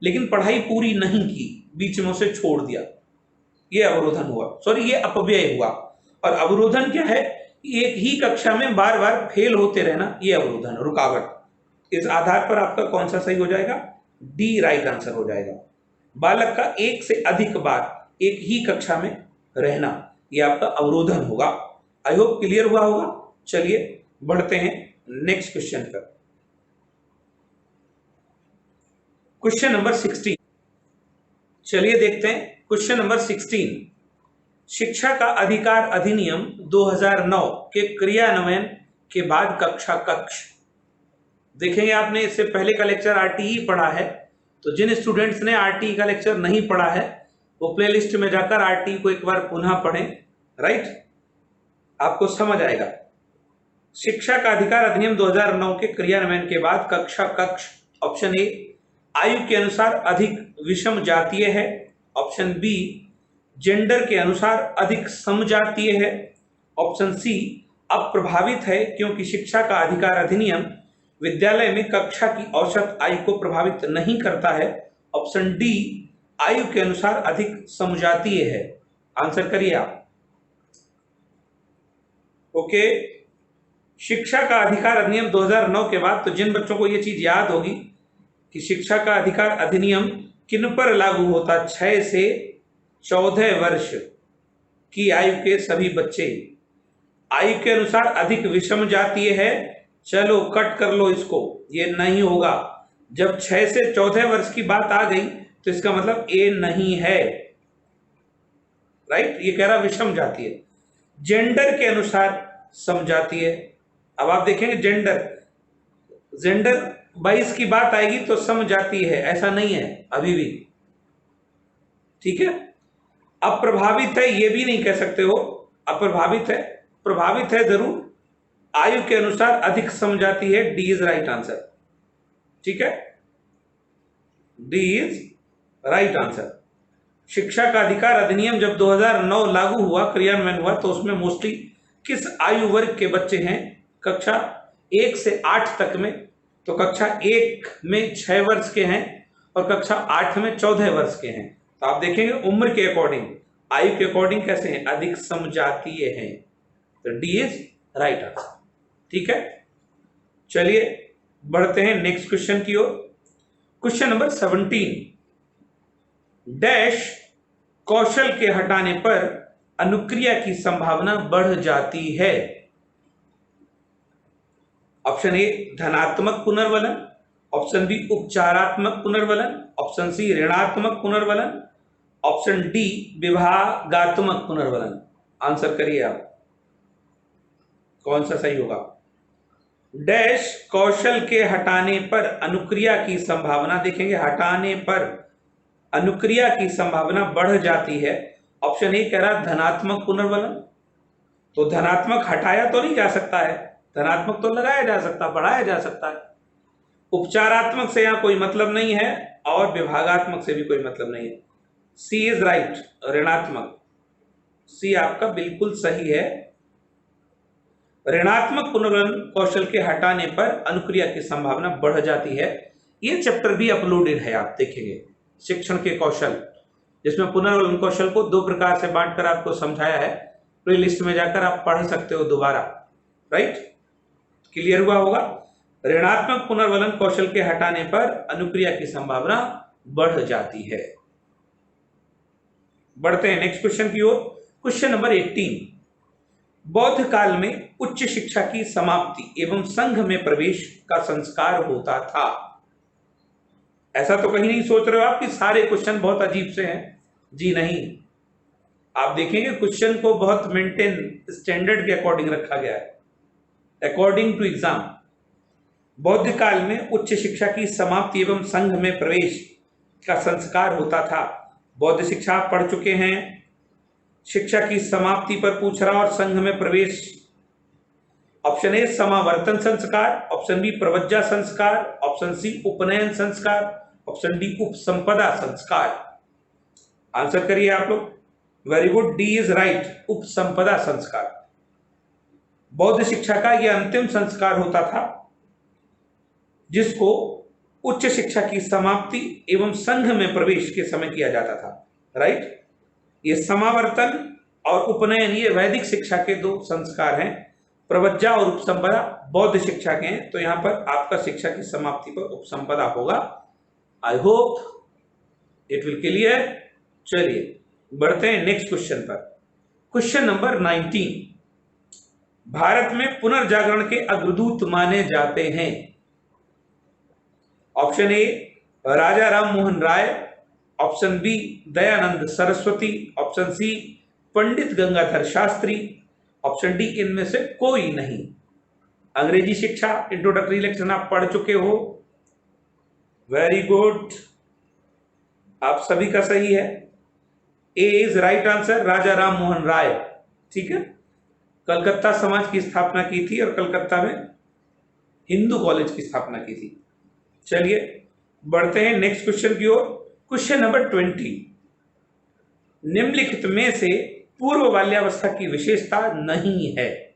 A: लेकिन पढ़ाई पूरी नहीं की, बीच में उसे छोड़ दिया, ये अवरोधन हुआ, सॉरी ये अपव्यय हुआ। और अवरोधन क्या है? एक ही कक्षा में बार बार फेल होते रहना, ये अवरोधन, रुकावट। इस आधार पर आपका कौन सा सही हो जाएगा? डी राइट आंसर हो जाएगा। बालक का एक से अधिक बार एक ही कक्षा में रहना, ये आपका अवरोधन होगा। आई होप क्लियर हुआ होगा। चलिए बढ़ते हैं नेक्स्ट क्वेश्चन पर। क्वेश्चन नंबर 16, चलिए देखते हैं क्वेश्चन नंबर 16। शिक्षा का अधिकार अधिनियम 2009 के क्रियान्वयन के बाद कक्षा कक्ष। देखेंगे आपने इससे पहले का लेक्चर आरटीई पढ़ा है, तो जिन स्टूडेंट्स ने आरटीई का लेक्चर नहीं पढ़ा है वो प्लेलिस्ट में जाकर आरटीई को एक बार पुनः पढ़ें, राइट, आपको समझ आएगा। शिक्षा का अधिकार अधिनियम 2009 के क्रियान्वयन के बाद कक्षा कक्ष, ऑप्शन ए आयु के अनुसार अधिक विषम जातीय है। ऑप्शन बी, जेंडर के अनुसार अधिक समजातीय है। ऑप्शन सी, अप्रभावित है क्योंकि शिक्षा का अधिकार अधिनियम विद्यालय में कक्षा की औसत आयु को प्रभावित नहीं करता है। ऑप्शन डी, आयु के अनुसार अधिक समजातीय है? आंसर करिए आप। ओके, शिक्षा का अधिकार अधिनियम 2009 के बाद, तो जिन बच्चों को ये चीज याद होगी कि शिक्षा का अधिकार अधिनियम किन पर लागू होता, 6 से 14 वर्ष की आयु के सभी बच्चे। आयु के अनुसार अधिक विषम जातीय है, चलो कट कर लो इसको, ये नहीं होगा। जब 6 से 14 वर्ष की बात आ गई तो इसका मतलब ए नहीं है, राइट। ये कह रहा विषम जातीय। जेंडर के अनुसार समजातीय। अब आप देखेंगे जेंडर 22 की बात आएगी तो समजातीय है, ऐसा नहीं है अभी भी, ठीक है। अप्रभावित है ये भी नहीं कह सकते हो, अप्रभावित है, प्रभावित है जरूर। आयु के अनुसार अधिक समजाती है, डी इज राइट आंसर, ठीक है, डी इज राइट आंसर। शिक्षा का अधिकार अधिनियम जब 2009 लागू हुआ, क्रियान्वयन हुआ, तो उसमें मोस्टली किस आयु वर्ग के बच्चे हैं? कक्षा 1 से 8 तक में, तो कक्षा 1 में 6 वर्ष के हैं और कक्षा 8 में 14 वर्ष के हैं। तो आप देखेंगे उम्र के अकॉर्डिंग, आयु के अकॉर्डिंग कैसे हैं? अधिक समजातीय हैं, तो डी इज राइट आंसर, ठीक है। चलिए बढ़ते हैं नेक्स्ट क्वेश्चन की ओर। क्वेश्चन नंबर 17, डैश कौशल के हटाने पर अनुक्रिया की संभावना बढ़ जाती है? ऑप्शन ए धनात्मक पुनर्वलन, ऑप्शन बी उपचारात्मक पुनर्वलन, ऑप्शन सी ऋणात्मक पुनर्वलन, ऑप्शन डी विभागात्मक पुनर्वलन। आंसर करिए आप, कौन सा सही होगा? डैश कौशल के हटाने पर अनुक्रिया की संभावना, देखेंगे हटाने पर अनुक्रिया की संभावना बढ़ जाती है। ऑप्शन ए कह रहा धनात्मक पुनर्वलन, तो धनात्मक हटाया तो नहीं जा सकता है, धनात्मक तो लगाया जा सकता, बढ़ाया जा सकता है। उपचारात्मक से यहां कोई मतलब नहीं है और विभागात्मक से भी कोई मतलब नहीं है। सी इज राइट, ऋणात्मक, सी आपका बिल्कुल सही है। ऋणात्मक पुनर्वलन कौशल के हटाने पर अनुक्रिया की संभावना बढ़ जाती है। ये चैप्टर भी अपलोडेड है, आप देखेंगे, शिक्षण के कौशल, जिसमें पुनर्वलन कौशल को 2 प्रकार से बांटकर आपको समझाया है। प्लेलिस्ट में जाकर आप पढ़ सकते हो दोबारा, राइट। क्लियर हुआ होगा। ऋणात्मक पुनर्वलन कौशल के हटाने पर अनुक्रिया की संभावना बढ़ जाती है। बढ़ते हैं नेक्स्ट क्वेश्चन की ओर। क्वेश्चन नंबर 18, बौद्ध काल में उच्च शिक्षा की समाप्ति एवं संघ में प्रवेश का संस्कार होता था। ऐसा तो कहीं नहीं सोच रहे हो आप कि सारे क्वेश्चन बहुत अजीब से हैं, जी नहीं। आप देखेंगे क्वेश्चन को बहुत मेंटेन स्टैंडर्ड के अकॉर्डिंग रखा गया है, अकॉर्डिंग टू एग्जाम। बौद्ध काल में उच्च शिक्षा की समाप्ति एवं संघ में प्रवेश का संस्कार होता था। बौद्ध शिक्षा आप पढ़ चुके हैं, शिक्षा की समाप्ति पर पूछ रहा और संघ में प्रवेश। ऑप्शन ए समावर्तन संस्कार, ऑप्शन बी प्रवज्जा संस्कार, ऑप्शन सी उपनयन संस्कार, ऑप्शन डी उपसंपदा संस्कार। आंसर करिए आप लोग। Very good, D is right, उपसंपदा संस्कार। बौद्ध शिक्षा का यह अंतिम संस्कार होता था जिसको उच्च शिक्षा की समाप्ति एवं संघ में प्रवेश के समय किया जाता था, राइट। ये समावर्तन और उपनयन ये वैदिक शिक्षा के 2 संस्कार हैं, प्रवज्जा और उपसंपदा बौद्ध शिक्षा के हैं। तो यहां पर आपका शिक्षा की समाप्ति पर उपसंपदा होगा। I hope it will clear. चलिए बढ़ते हैं नेक्स्ट क्वेश्चन पर। क्वेश्चन नंबर 19, भारत में पुनर्जागरण के अग्रदूत माने जाते हैं। Option A Raja Ram Mohan Roy, option B Dayanand Saraswati, option C Pandit Gangadhar Shastri, option D इनमें से कोई नहीं। अंग्रेजी शिक्षा इंट्रोडक्टरी लेक्चर आप पढ़ चुके हो, वेरी गुड, आप सभी का सही है। ए इज राइट आंसर, राजा राम मोहन राय, ठीक है। कलकत्ता समाज की स्थापना की थी और कलकत्ता में हिंदू कॉलेज की स्थापना की थी। चलिए बढ़ते हैं नेक्स्ट क्वेश्चन की ओर। क्वेश्चन नंबर 20, निम्नलिखित में से पूर्व बाल्यावस्था की विशेषता नहीं है।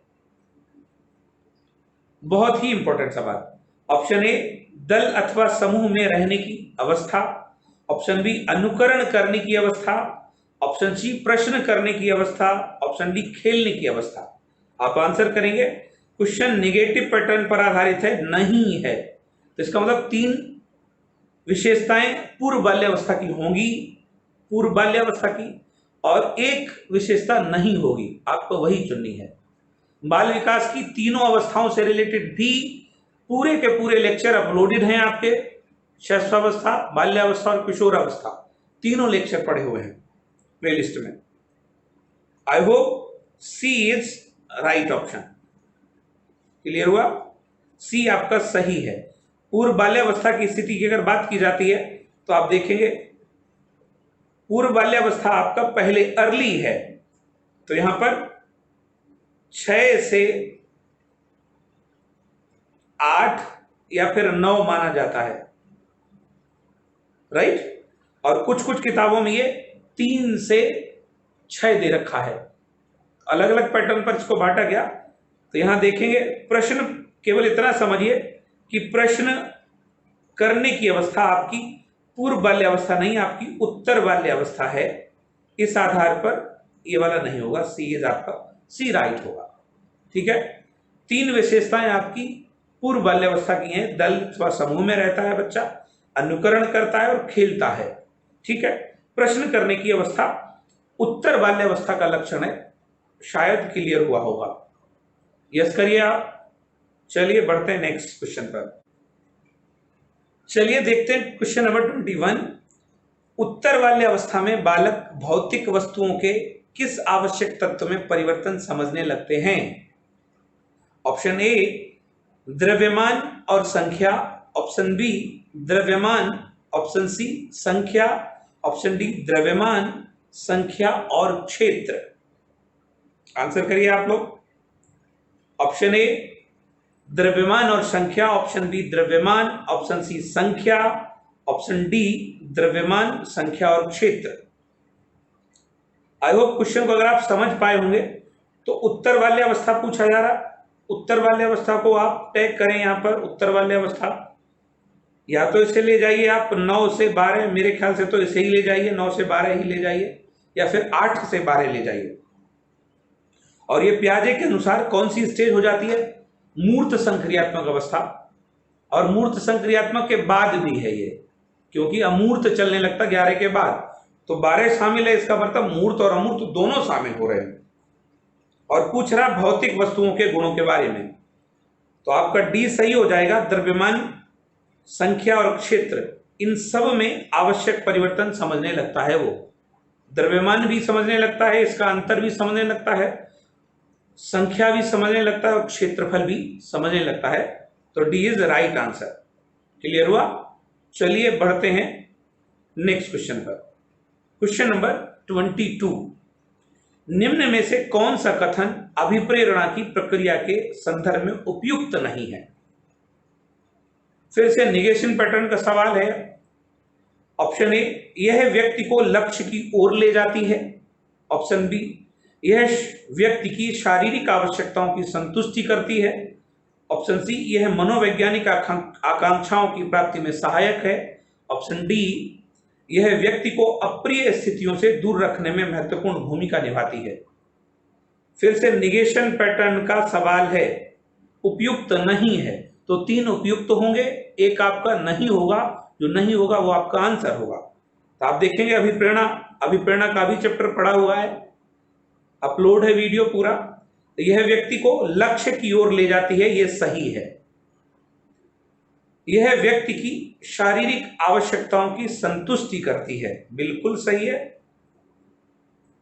A: बहुत ही इंपॉर्टेंट सवाल। ऑप्शन ए दल अथवा समूह में रहने की अवस्था, ऑप्शन बी अनुकरण करने की अवस्था, ऑप्शन सी प्रश्न करने की अवस्था, ऑप्शन डी खेलने की अवस्था। आप आंसर करेंगे। क्वेश्चन निगेटिव पैटर्न पर आधारित है, नहीं है। तो इसका मतलब 3 विशेषताएं पूर्व बाल्यावस्था की होंगी, पूर्व बाल्यावस्था की, और 1 विशेषता नहीं होगी। आपको वही चुननी है। बाल विकास की तीनों अवस्थाओं से रिलेटेड भी पूरे के पूरे लेक्चर अपलोडेड हैं आपके, शैशवावस्था, बाल्यावस्था और किशोरावस्था, तीनों लेक्चर पढ़े हुए हैं प्लेलिस्ट में। I hope C is right option. Clear हुआ? सी आपका सही है। पूर्व बाल्यावस्था की स्थिति की अगर बात की जाती है तो आप देखेंगे पूर्व बाल्यावस्था आपका पहले अर्ली है, तो यहां पर 6 से 8 या फिर 9 माना जाता है, राइट। और कुछ कुछ किताबों में ये 3 से 6 दे रखा है, अलग अलग पैटर्न पर इसको बांटा गया। तो यहां देखेंगे प्रश्न, केवल इतना समझिए कि प्रश्न करने की अवस्था आपकी पूर्व बाल्यावस्था नहीं, आपकी उत्तर बाल्यावस्था है। इस आधार पर ये वाला नहीं होगा, सी इज आपका, सी राइट होगा। ठीक है, 3 विशेषताएं आपकी पूर्व बाल्यावस्था की हैं। दल अथवा समूह में रहता है बच्चा, अनुकरण करता है और खेलता है। ठीक है, प्रश्न करने की अवस्था उत्तर बाल्यावस्था का लक्षण है। शायद क्लियर हुआ होगा। यस करिए आप। चलिए बढ़ते हैं नेक्स्ट क्वेश्चन पर। चलिए देखते हैं क्वेश्चन नंबर 21। उत्तर बाल्यावस्था में बालक भौतिक वस्तुओं के किस आवश्यक तत्व में परिवर्तन समझने लगते हैं? ऑप्शन ए द्रव्यमान और संख्या, ऑप्शन बी द्रव्यमान, ऑप्शन सी संख्या, ऑप्शन डी द्रव्यमान, संख्या और क्षेत्र। आंसर करिए आप लोग। ऑप्शन ए द्रव्यमान और संख्या, ऑप्शन बी द्रव्यमान, ऑप्शन सी संख्या, ऑप्शन डी द्रव्यमान, संख्या और क्षेत्र। आई होप क्वेश्चन को अगर आप समझ पाए होंगे। तो उत्तर बाल्यावस्था पूछा जा रहा, उत्तर बाल्यावस्था को आप टैग करें यहां पर। उत्तर बाल्यावस्था या तो इसे ले जाइए आप 9 से 12, मेरे ख्याल से तो इसे ही ले जाइए, 9 से 12 ही ले जाइए, या फिर 8 से 12 ले जाइए। और ये पियाजे के अनुसार कौन सी स्टेज हो जाती है? मूर्त संक्रियात्मक अवस्था। और मूर्त संक्रियात्मक के बाद भी है ये, क्योंकि अमूर्त चलने लगता 11 के बाद, तो 12 शामिल है। इसका मतलब मूर्त और अमूर्त दोनों शामिल हो रहे हैं। और पूछ रहा भौतिक वस्तुओं के गुणों के बारे में, तो आपका डी सही हो जाएगा। द्रव्यमान, संख्या और क्षेत्र, इन सब में आवश्यक परिवर्तन समझने लगता है वो। द्रव्यमान भी समझने लगता है, इसका अंतर भी समझने लगता है, संख्या भी समझने लगता है और क्षेत्रफल भी समझने लगता है। तो D is right answer. Clear हुआ? चलिए बढ़ते हैं नेक्स्ट क्वेश्चन पर। Question number 22। निम्न में से कौन सा कथन अभिप्रेरणा की प्रक्रिया के संदर्भ में उपयुक्त नहीं है? फिर से निगेशन पैटर्न का सवाल है। ऑप्शन ए यह व्यक्ति को लक्ष्य की ओर ले जाती है, ऑप्शन बी यह व्यक्ति की शारीरिक आवश्यकताओं की संतुष्टि करती है, ऑप्शन सी यह मनोवैज्ञानिक आकांक्षाओं की प्राप्ति में सहायक है, ऑप्शन डी यह व्यक्ति को अप्रिय स्थितियों से दूर रखने में महत्वपूर्ण भूमिका निभाती है। फिर से निगेशन पैटर्न का सवाल है, उपयुक्त नहीं है, तो 3 उपयुक्त होंगे, एक आपका नहीं होगा। जो नहीं होगा वो आपका आंसर होगा। तो आप देखेंगे अभिप्रेरणा का भी चैप्टर पढ़ा हुआ है, अपलोड है वीडियो पूरा। तो यह व्यक्ति को लक्ष्य की ओर ले जाती है, ये सही है। यह व्यक्ति की शारीरिक आवश्यकताओं की संतुष्टि करती है, बिल्कुल सही है।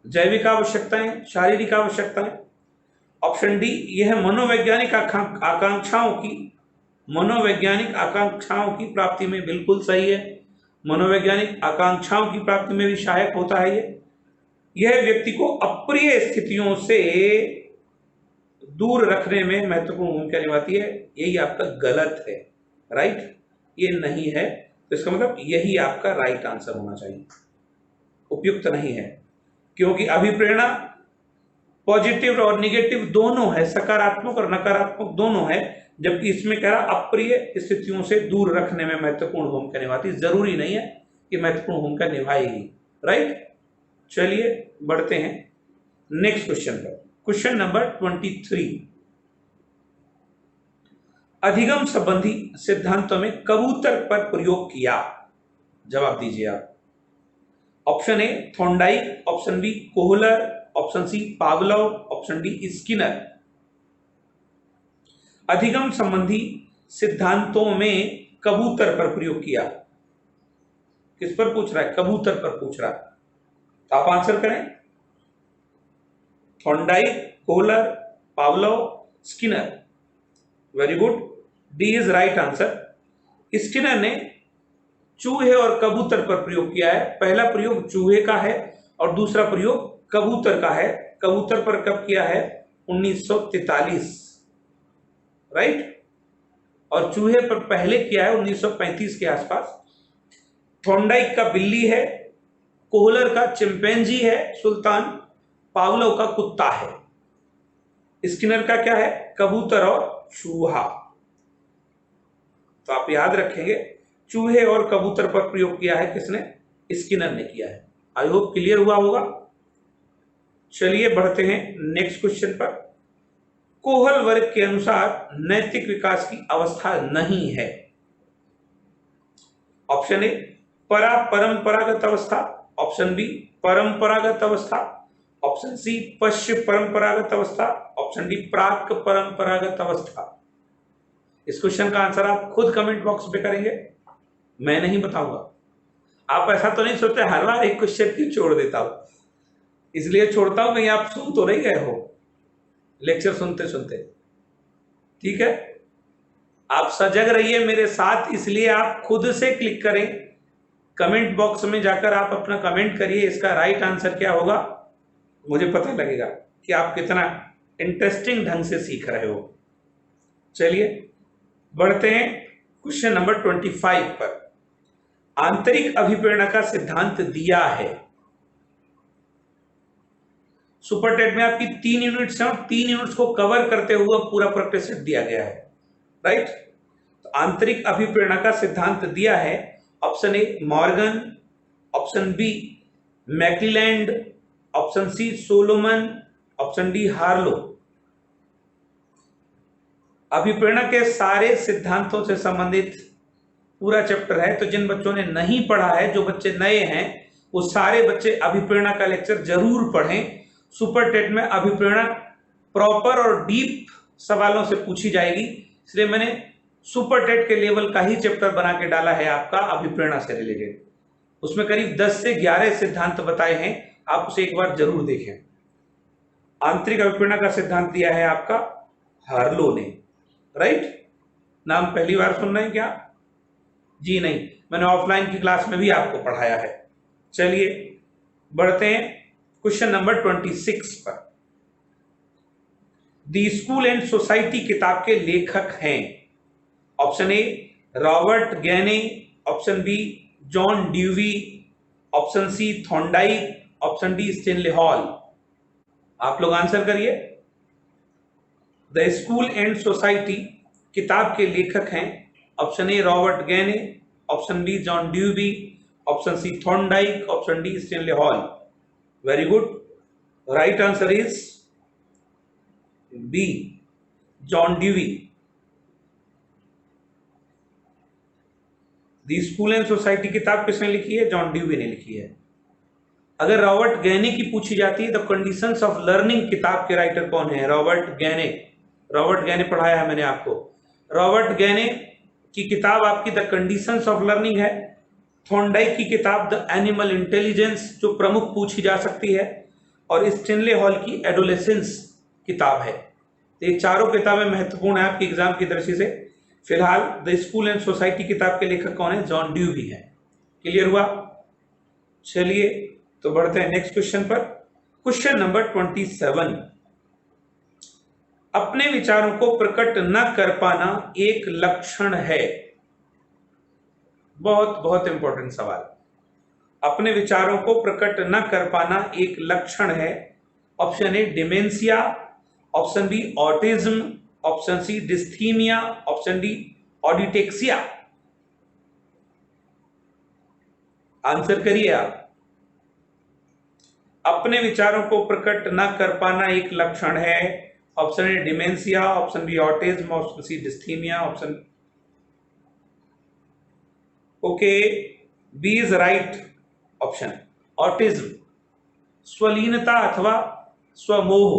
A: जैविक आवश्यकताएं, शारीरिक आवश्यकताएं। ऑप्शन डी यह मनोवैज्ञानिक आकांक्षाओं की प्राप्ति में बिल्कुल सही है। मनोवैज्ञानिक आकांक्षाओं की प्राप्ति में भी सहायक होता है ये। यह व्यक्ति को अप्रिय स्थितियों से दूर रखने में महत्वपूर्ण भूमिका निभाती है, यही आपका गलत है, राइट, ये नहीं है। तो इसका मतलब यही आपका राइट आंसर होना चाहिए, उपयुक्त नहीं है। क्योंकि अभिप्रेरणा पॉजिटिव और निगेटिव दोनों है, सकारात्मक और नकारात्मक दोनों है, जबकि इसमें कह रहा अप्रिय स्थितियों से दूर रखने में महत्वपूर्ण भूमिका निभाती। जरूरी नहीं है की महत्वपूर्ण भूमिका निभाएगी। राइट, चलिए बढ़ते हैं नेक्स्ट क्वेश्चन पर। क्वेश्चन नंबर 23, अधिगम संबंधी सिद्धांतों में कबूतर पर प्रयोग किया। जवाब दीजिए आप। Option A Thorndike, option B Kohler, option C Pavlov, option D Skinner. अधिगम संबंधी सिद्धांतों में कबूतर पर प्रयोग किया। किस पर पूछ रहा है? कबूतर पर पूछ रहा है। तो आप आंसर करें। Thorndike, Kohler, Pavlov, Skinner. Very good, D is right answer. Skinner ने चूहे और कबूतर पर प्रयोग किया है। पहला प्रयोग चूहे का है और दूसरा प्रयोग कबूतर का है। कबूतर पर कब किया है? 1943। राइट, और चूहे पर पहले किया है 1935 के आसपास। थॉर्नडाइक का बिल्ली है, कोहलर का चिंपैंजी है सुल्तान, पावलोव का कुत्ता है। स्किनर का क्या है? कबूतर और चूहा। तो आप याद रखेंगे, चूहे और कबूतर पर प्रयोग किया है किसने? स्किनर ने किया है। आई होप क्लियर हुआ होगा। चलिए बढ़ते हैं नेक्स्ट क्वेश्चन पर। कोहल वर्ग के अनुसार नैतिक विकास की अवस्था नहीं है। ऑप्शन ए परंपरागत अवस्था, ऑप्शन बी परंपरागत अवस्था, ऑप्शन सी पश्चिम परंपरागत अवस्था, ऑप्शन डी प्राक परंपरागत अवस्था। इस क्वेश्चन का आंसर आप खुद कमेंट बॉक्स में करेंगे, मैं नहीं बताऊंगा। आप ऐसा तो नहीं सोचते हर बार एक क्वेश्चन क्यों छोड़ देता हूं? इसलिए छोड़ता हूं, कहीं आप सुन तो नहीं गए हो लेक्चर सुनते सुनते। ठीक है, आप सजग रहिए मेरे साथ, इसलिए आप खुद से क्लिक करें कमेंट बॉक्स में जाकर, आप अपना कमेंट करिए इसका राइट आंसर क्या होगा। मुझे पता लगेगा कि आप कितना इंटरेस्टिंग ढंग से सीख रहे हो। चलिए बढ़ते हैं क्वेश्चन नंबर 25 पर। आंतरिक अभिप्रेरणा का सिद्धांत दिया है। सुपर टेट में आपकी 3 यूनिट्स हैं और 3 यूनिट्स को कवर करते हुए पूरा प्रैक्टिस सेट दिया गया है। राइट, तो आंतरिक अभिप्रेरणा का सिद्धांत दिया है। Option A Morgan, option B McClelland, option C Solomon, option D Harlow. अभिप्रेरणा के सारे सिद्धांतों से संबंधित पूरा चैप्टर है, तो जिन बच्चों ने नहीं पढ़ा है, जो बच्चे नए हैं, वो सारे बच्चे अभिप्रेरणा का लेक्चर जरूर पढ़ें। सुपर टेट में अभिप्रेरणा प्रॉपर और डीप सवालों से पूछी जाएगी, इसलिए मैंने सुपर टेट के लेवल का ही चैप्टर बना के डाला है आपका अभिप्रेरणा से रिलेटेड। उसमें करीब 10 से 11 सिद्धांत बताए हैं, आप उसे एक बार जरूर देखें। आंतरिक अभिप्रेरणा का सिद्धांत दिया है आपका हार्लो ने। राइट, नाम पहली बार सुन रहे हैं क्या? जी नहीं, मैंने ऑफलाइन की क्लास में भी आपको पढ़ाया है। चलिए बढ़ते हैं क्वेश्चन नंबर 26 पर। द स्कूल एंड सोसाइटी किताब के लेखक हैं। Option A Robert Gagne, option B John Dewey, option C Thorndike, option D Stanley Hall. आप लोग आंसर करिए। द स्कूल एंड सोसाइटी किताब के लेखक हैं। Option A Robert Gagne, option B John Dewey, option C Thorndike, option D Stanley Hall. Very good, right answer is B John Dewey. The school and society किताब किसने लिखी है? John dewy ने लिखी है। अगर रॉबर्ट गैने की पूछी जाती है, द कंडीशंस ऑफ लर्निंग किताब के राइटर कौन है? रॉबर्ट गैने। रॉबर्ट गैने पढ़ाया है मैंने आपको। रॉबर्ट गैने की किताब आपकी द कंडीशंस ऑफ लर्निंग है। थॉर्नडाइक की किताब द एनिमल इंटेलिजेंस, जो प्रमुख पूछी जा सकती है, और स्टेनले हॉल की एडोलेसेंस किताब है। तो ये चारों किताबें महत्वपूर्ण है आपकी एग्जाम की दृष्टि से। फिलहाल द स्कूल एंड सोसाइटी किताब के लेखक कौन है? जॉन ड्यूवी है। क्लियर हुआ? चलिए तो बढ़ते हैं नेक्स्ट क्वेश्चन पर। Question number 27। अपने विचारों को प्रकट न कर पाना एक लक्षण है। बहुत बहुत इंपॉर्टेंट सवाल। अपने विचारों को प्रकट न कर पाना एक लक्षण है। Option A dementia, option B autism, option C dysthymia, option D ऑडिटेक्सिया। आंसर करिए आप। अपने विचारों को प्रकट न कर पाना एक लक्षण है। Option A dementia, option B autism, option C dysthymia, option okay, B is right option. Autism स्वलीनता अथवा स्वमोह,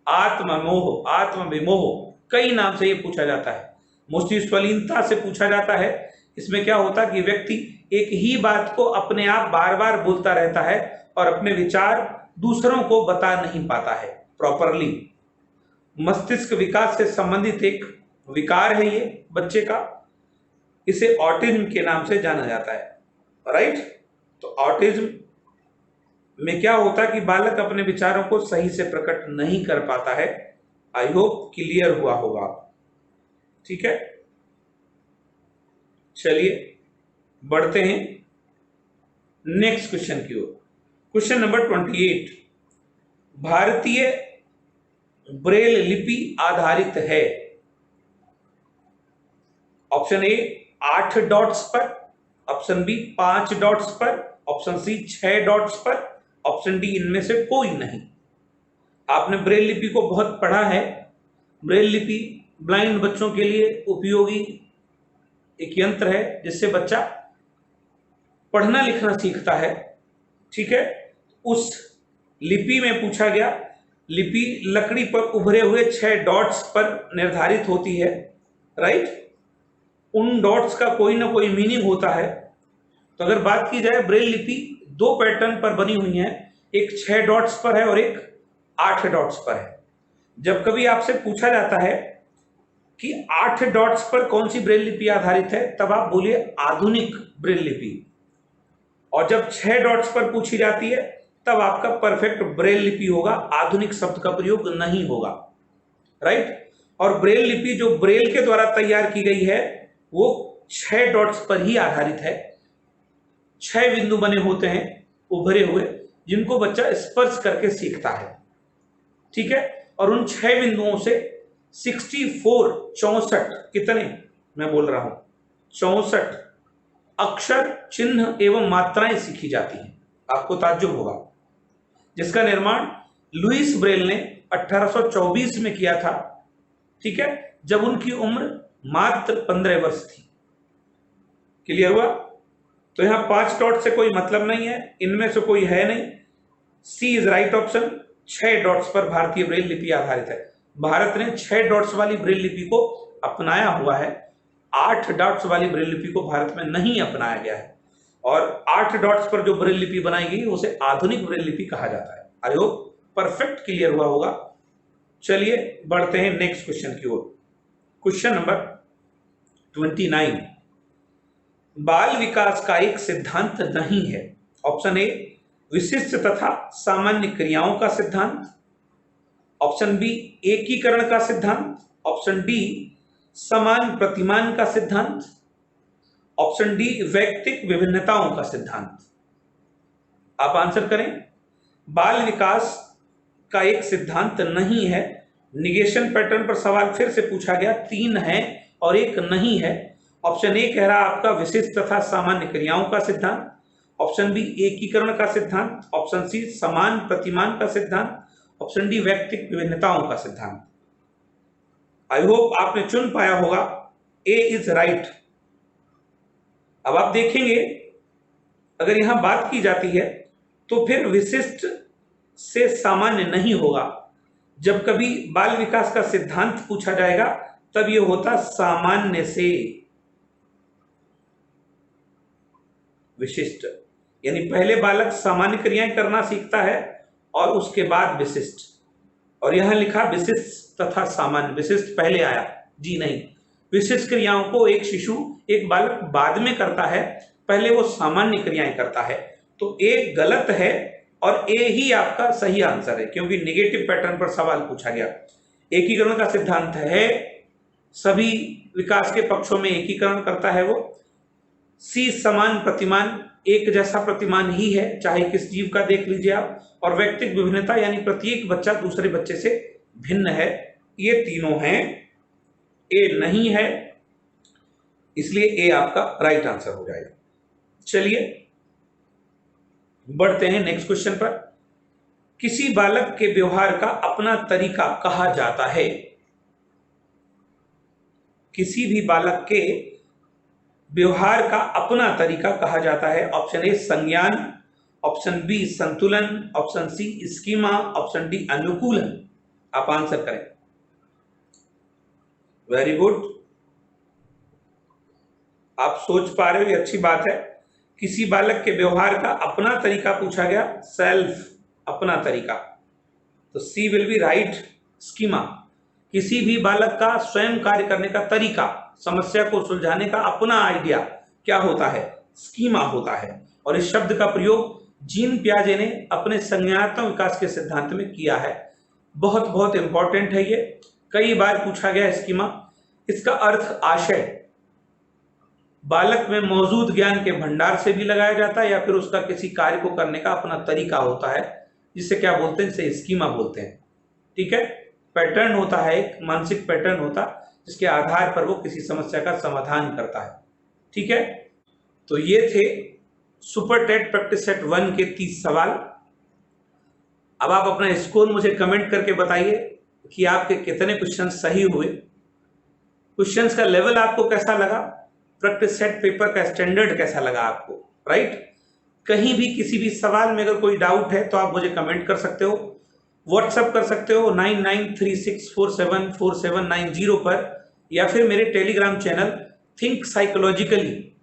A: आत्ममोह, आत्मविमोह, कई नाम से ये पूछा जाता है। मोस्टली स्वलीनता से पूछा जाता है। इसमें क्या होता है कि व्यक्ति एक ही बात को अपने आप बार बार बोलता रहता है और अपने विचार दूसरों को बता नहीं पाता है प्रॉपरली। मस्तिष्क विकास से संबंधित एक विकार है ये बच्चे का, इसे ऑटिज्म के नाम से जाना जाता है, राइट। तो ऑटिज्म में क्या होता है कि बालक अपने विचारों को सही से प्रकट नहीं कर पाता है। आई होप क्लियर हुआ होगा, ठीक है। चलिए बढ़ते हैं नेक्स्ट क्वेश्चन की ओर। क्वेश्चन नंबर 28, भारतीय ब्रेल लिपि आधारित है। ऑप्शन ए 8 डॉट्स पर, ऑप्शन बी 5 डॉट्स पर, ऑप्शन सी 6 डॉट्स पर, ऑप्शन डी इनमें से कोई नहीं। आपने ब्रेल लिपि को बहुत पढ़ा है। ब्रेल लिपि ब्लाइंड बच्चों के लिए उपयोगी एक यंत्र है जिससे बच्चा पढ़ना लिखना सीखता है, ठीक है। उस लिपि में पूछा गया, लिपि लकड़ी पर उभरे हुए 6 डॉट्स पर निर्धारित होती है, राइट। उन डॉट्स का कोई ना कोई मीनिंग होता है। तो अगर बात की जाए, ब्रेल लिपि 2 पैटर्न पर बनी हुई है, एक 6 डॉट्स पर है और एक 8 डॉट्स पर है। जब कभी आपसे पूछा जाता है कि 8 डॉट्स पर कौन सी ब्रेल लिपि आधारित है, तब आप बोलिए आधुनिक ब्रेल लिपि। और जब 6 डॉट्स पर पूछी जाती है तब आपका परफेक्ट ब्रेल लिपि होगा, आधुनिक शब्द का प्रयोग नहीं होगा, राइट। और ब्रेल लिपि जो ब्रेल के द्वारा तैयार की गई है वो 6 डॉट्स पर ही आधारित है। 6 बिंदु बने होते हैं उभरे हुए, जिनको बच्चा स्पर्श करके सीखता है, ठीक है। और उन 6 बिंदुओं से 64 कितने मैं बोल रहा हूं, 64 अक्षर, चिन्ह एवं मात्राएं सीखी जाती हैं। आपको ताज्जुब होगा, जिसका निर्माण लुईस ब्रेल ने 1824 में किया था, ठीक है, जब उनकी उम्र मात्र 15 वर्ष थी। क्लियर हुआ। तो यहां 5 डॉट से कोई मतलब नहीं है, इनमें से कोई है नहीं। सी इज राइट ऑप्शन। 6 डॉट्स पर भारतीय ब्रेल लिपि आधारित है। भारत ने 6 डॉट्स वाली ब्रेल लिपि को अपनाया हुआ है, 8 डॉट्स वाली ब्रेल लिपि को भारत में नहीं अपनाया गया है। और 8 डॉट्स पर जो ब्रेल लिपि बनाई गई उसे आधुनिक ब्रेल लिपि कहा जाता है। आई होप परफेक्ट क्लियर हुआ होगा। चलिए बढ़ते हैं नेक्स्ट क्वेश्चन की ओर। क्वेश्चन नंबर 29, बाल विकास का एक सिद्धांत नहीं है। ऑप्शन ए विशिष्ट तथा सामान्य क्रियाओं का सिद्धांत, ऑप्शन बी एकीकरण का सिद्धांत, ऑप्शन डी समान प्रतिमान का सिद्धांत, ऑप्शन डी वैयक्तिक विभिन्नताओं का सिद्धांत। आप आंसर करें। बाल विकास का एक सिद्धांत नहीं है। निगेशन पैटर्न पर सवाल फिर से पूछा गया, 3 है और 1 नहीं है। ऑप्शन ए कह रहा आपका विशिष्ट तथा सामान्य क्रियाओं का सिद्धांत, ऑप्शन बी एकीकरण का सिद्धांत, ऑप्शन सी समान प्रतिमान का सिद्धांत, ऑप्शन डी वैयक्तिक विभिन्नताओं का सिद्धांत। आई होप आपने चुन पाया होगा। ए इज राइट। अब आप देखेंगे, अगर यहां बात की जाती है तो फिर विशिष्ट से सामान्य नहीं होगा। जब कभी बाल विकास का सिद्धांत पूछा जाएगा तब यह होता सामान्य से विशिष्ट, यानी पहले बालक सामान्य क्रियाएं करना सीखता है और उसके बाद विशिष्ट। और यहां लिखा विशिष्ट तथा सामान्य, विशिष्ट पहले आया, जी नहीं। विशिष्ट क्रियाओं को एक शिशु, एक बालक बाद में करता है, पहले वो सामान्य क्रियाएं करता है। तो ए गलत है और ए ही आपका सही आंसर है, क्योंकि निगेटिव पैटर्न पर सवाल पूछा गया। एकीकरण का सिद्धांत है, सभी विकास के पक्षों में एकीकरण करता है वो। सी समान प्रतिमान, एक जैसा प्रतिमान ही है चाहे किस जीव का देख लीजिए आप। और वैयक्तिक विभिन्नता यानी प्रत्येक बच्चा दूसरे बच्चे से भिन्न है। ये तीनों हैं, ए नहीं है, इसलिए ए आपका राइट आंसर हो जाएगा। चलिए बढ़ते हैं नेक्स्ट क्वेश्चन पर। किसी बालक के व्यवहार का अपना तरीका कहा जाता है। किसी भी बालक के व्यवहार का अपना तरीका कहा जाता है। ऑप्शन ए संज्ञान, ऑप्शन बी संतुलन, option C schema, option D अनुकूलन। आप आंसर करें। वेरी गुड, आप सोच पा रहे हो, ये अच्छी बात है। किसी बालक के व्यवहार का अपना तरीका पूछा गया, सेल्फ, अपना तरीका, तो सी विल बी राइट, स्कीमा। किसी भी बालक का स्वयं कार्य करने का तरीका, समस्या को सुलझाने का अपना आइडिया क्या होता है, स्कीमा होता है। और इस शब्द का प्रयोग जीन पियाजे ने अपने संज्ञानात्मक विकास के सिद्धांत में किया है। बहुत बहुत इंपॉर्टेंट है ये, कई बार पूछा गया स्कीमा। इसका अर्थ आशय बालक में मौजूद ज्ञान के भंडार से भी लगाया जाता है, या फिर उसका किसी कार्य को करने का अपना तरीका होता है, जिसे क्या बोलते हैं, इसे स्कीमा बोलते हैं। ठीक है, पैटर्न होता है, एक मानसिक पैटर्न होता है जिसके आधार पर वो किसी समस्या का समाधान करता है। ठीक है, तो ये थे सुपर टेट प्रैक्टिस सेट 1 के 30 सवाल। अब आप अपना स्कोर मुझे कमेंट करके बताइए कि आपके कितने क्वेश्चन सही हुए, क्वेश्चंस का लेवल आपको कैसा लगा, प्रैक्टिस सेट पेपर का स्टैंडर्ड कैसा लगा आपको, राइट। कहीं भी किसी भी सवाल में अगर कोई डाउट है तो आप मुझे कमेंट कर सकते हो, व्हाट्सएप कर सकते हो 9936474790 पर, या फिर मेरे टेलीग्राम चैनल थिंक साइकोलॉजिकली,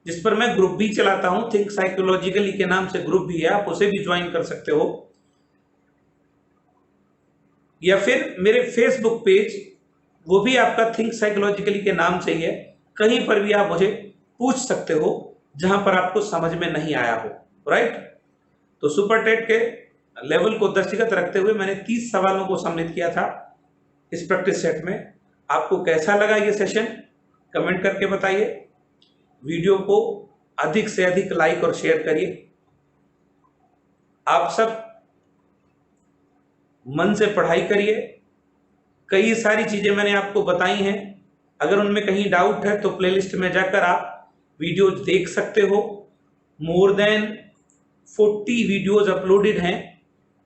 A: जिस पर मैं ग्रुप भी चलाता हूं, थिंक साइकोलॉजिकली के नाम से ग्रुप भी है, आप उसे भी ज्वाइन कर सकते हो। या फिर मेरे फेसबुक पेज, वो भी आपका थिंक साइकोलॉजिकली के नाम से ही है, कहीं पर भी आप मुझे पूछ सकते हो जहां पर आपको समझ में नहीं आया हो, राइट। तो सुपर टेट के लेवल को दृष्टिगत रखते हुए मैंने 30 सवालों को सम्मिलित किया था इस प्रैक्टिस सेट में। आपको कैसा लगा ये सेशन, कमेंट करके बताइए। वीडियो को अधिक से अधिक लाइक और शेयर करिए। आप सब मन से पढ़ाई करिए। कई सारी चीजें मैंने आपको बताई हैं, अगर उनमें कहीं डाउट है तो प्लेलिस्ट में जाकर आप वीडियो देख सकते हो। मोर देन 40 वीडियोज अपलोडेड हैं,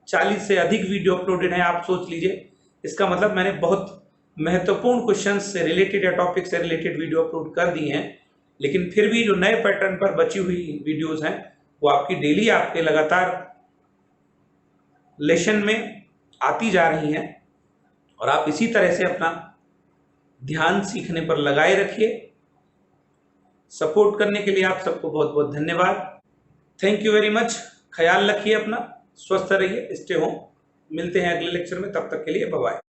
A: 40 से अधिक वीडियो अपलोडेड हैं। आप सोच लीजिए, इसका मतलब मैंने बहुत महत्वपूर्ण क्वेश्चन से रिलेटेड या टॉपिक से रिलेटेड वीडियो अपलोड कर दी हैं। लेकिन फिर भी जो नए पैटर्न पर बची हुई वीडियोज हैं वो आपकी डेली आपके लगातार लेसन में आती जा रही हैं, और आप इसी तरह से अपना ध्यान सीखने पर लगाए रखिए। सपोर्ट करने के लिए आप सबको बहुत बहुत धन्यवाद। Thank you very much. ख्याल रखिए अपना, स्वस्थ रहिए, स्टे होम। मिलते हैं अगले लेक्चर में, तब तक के लिए बाय बाय।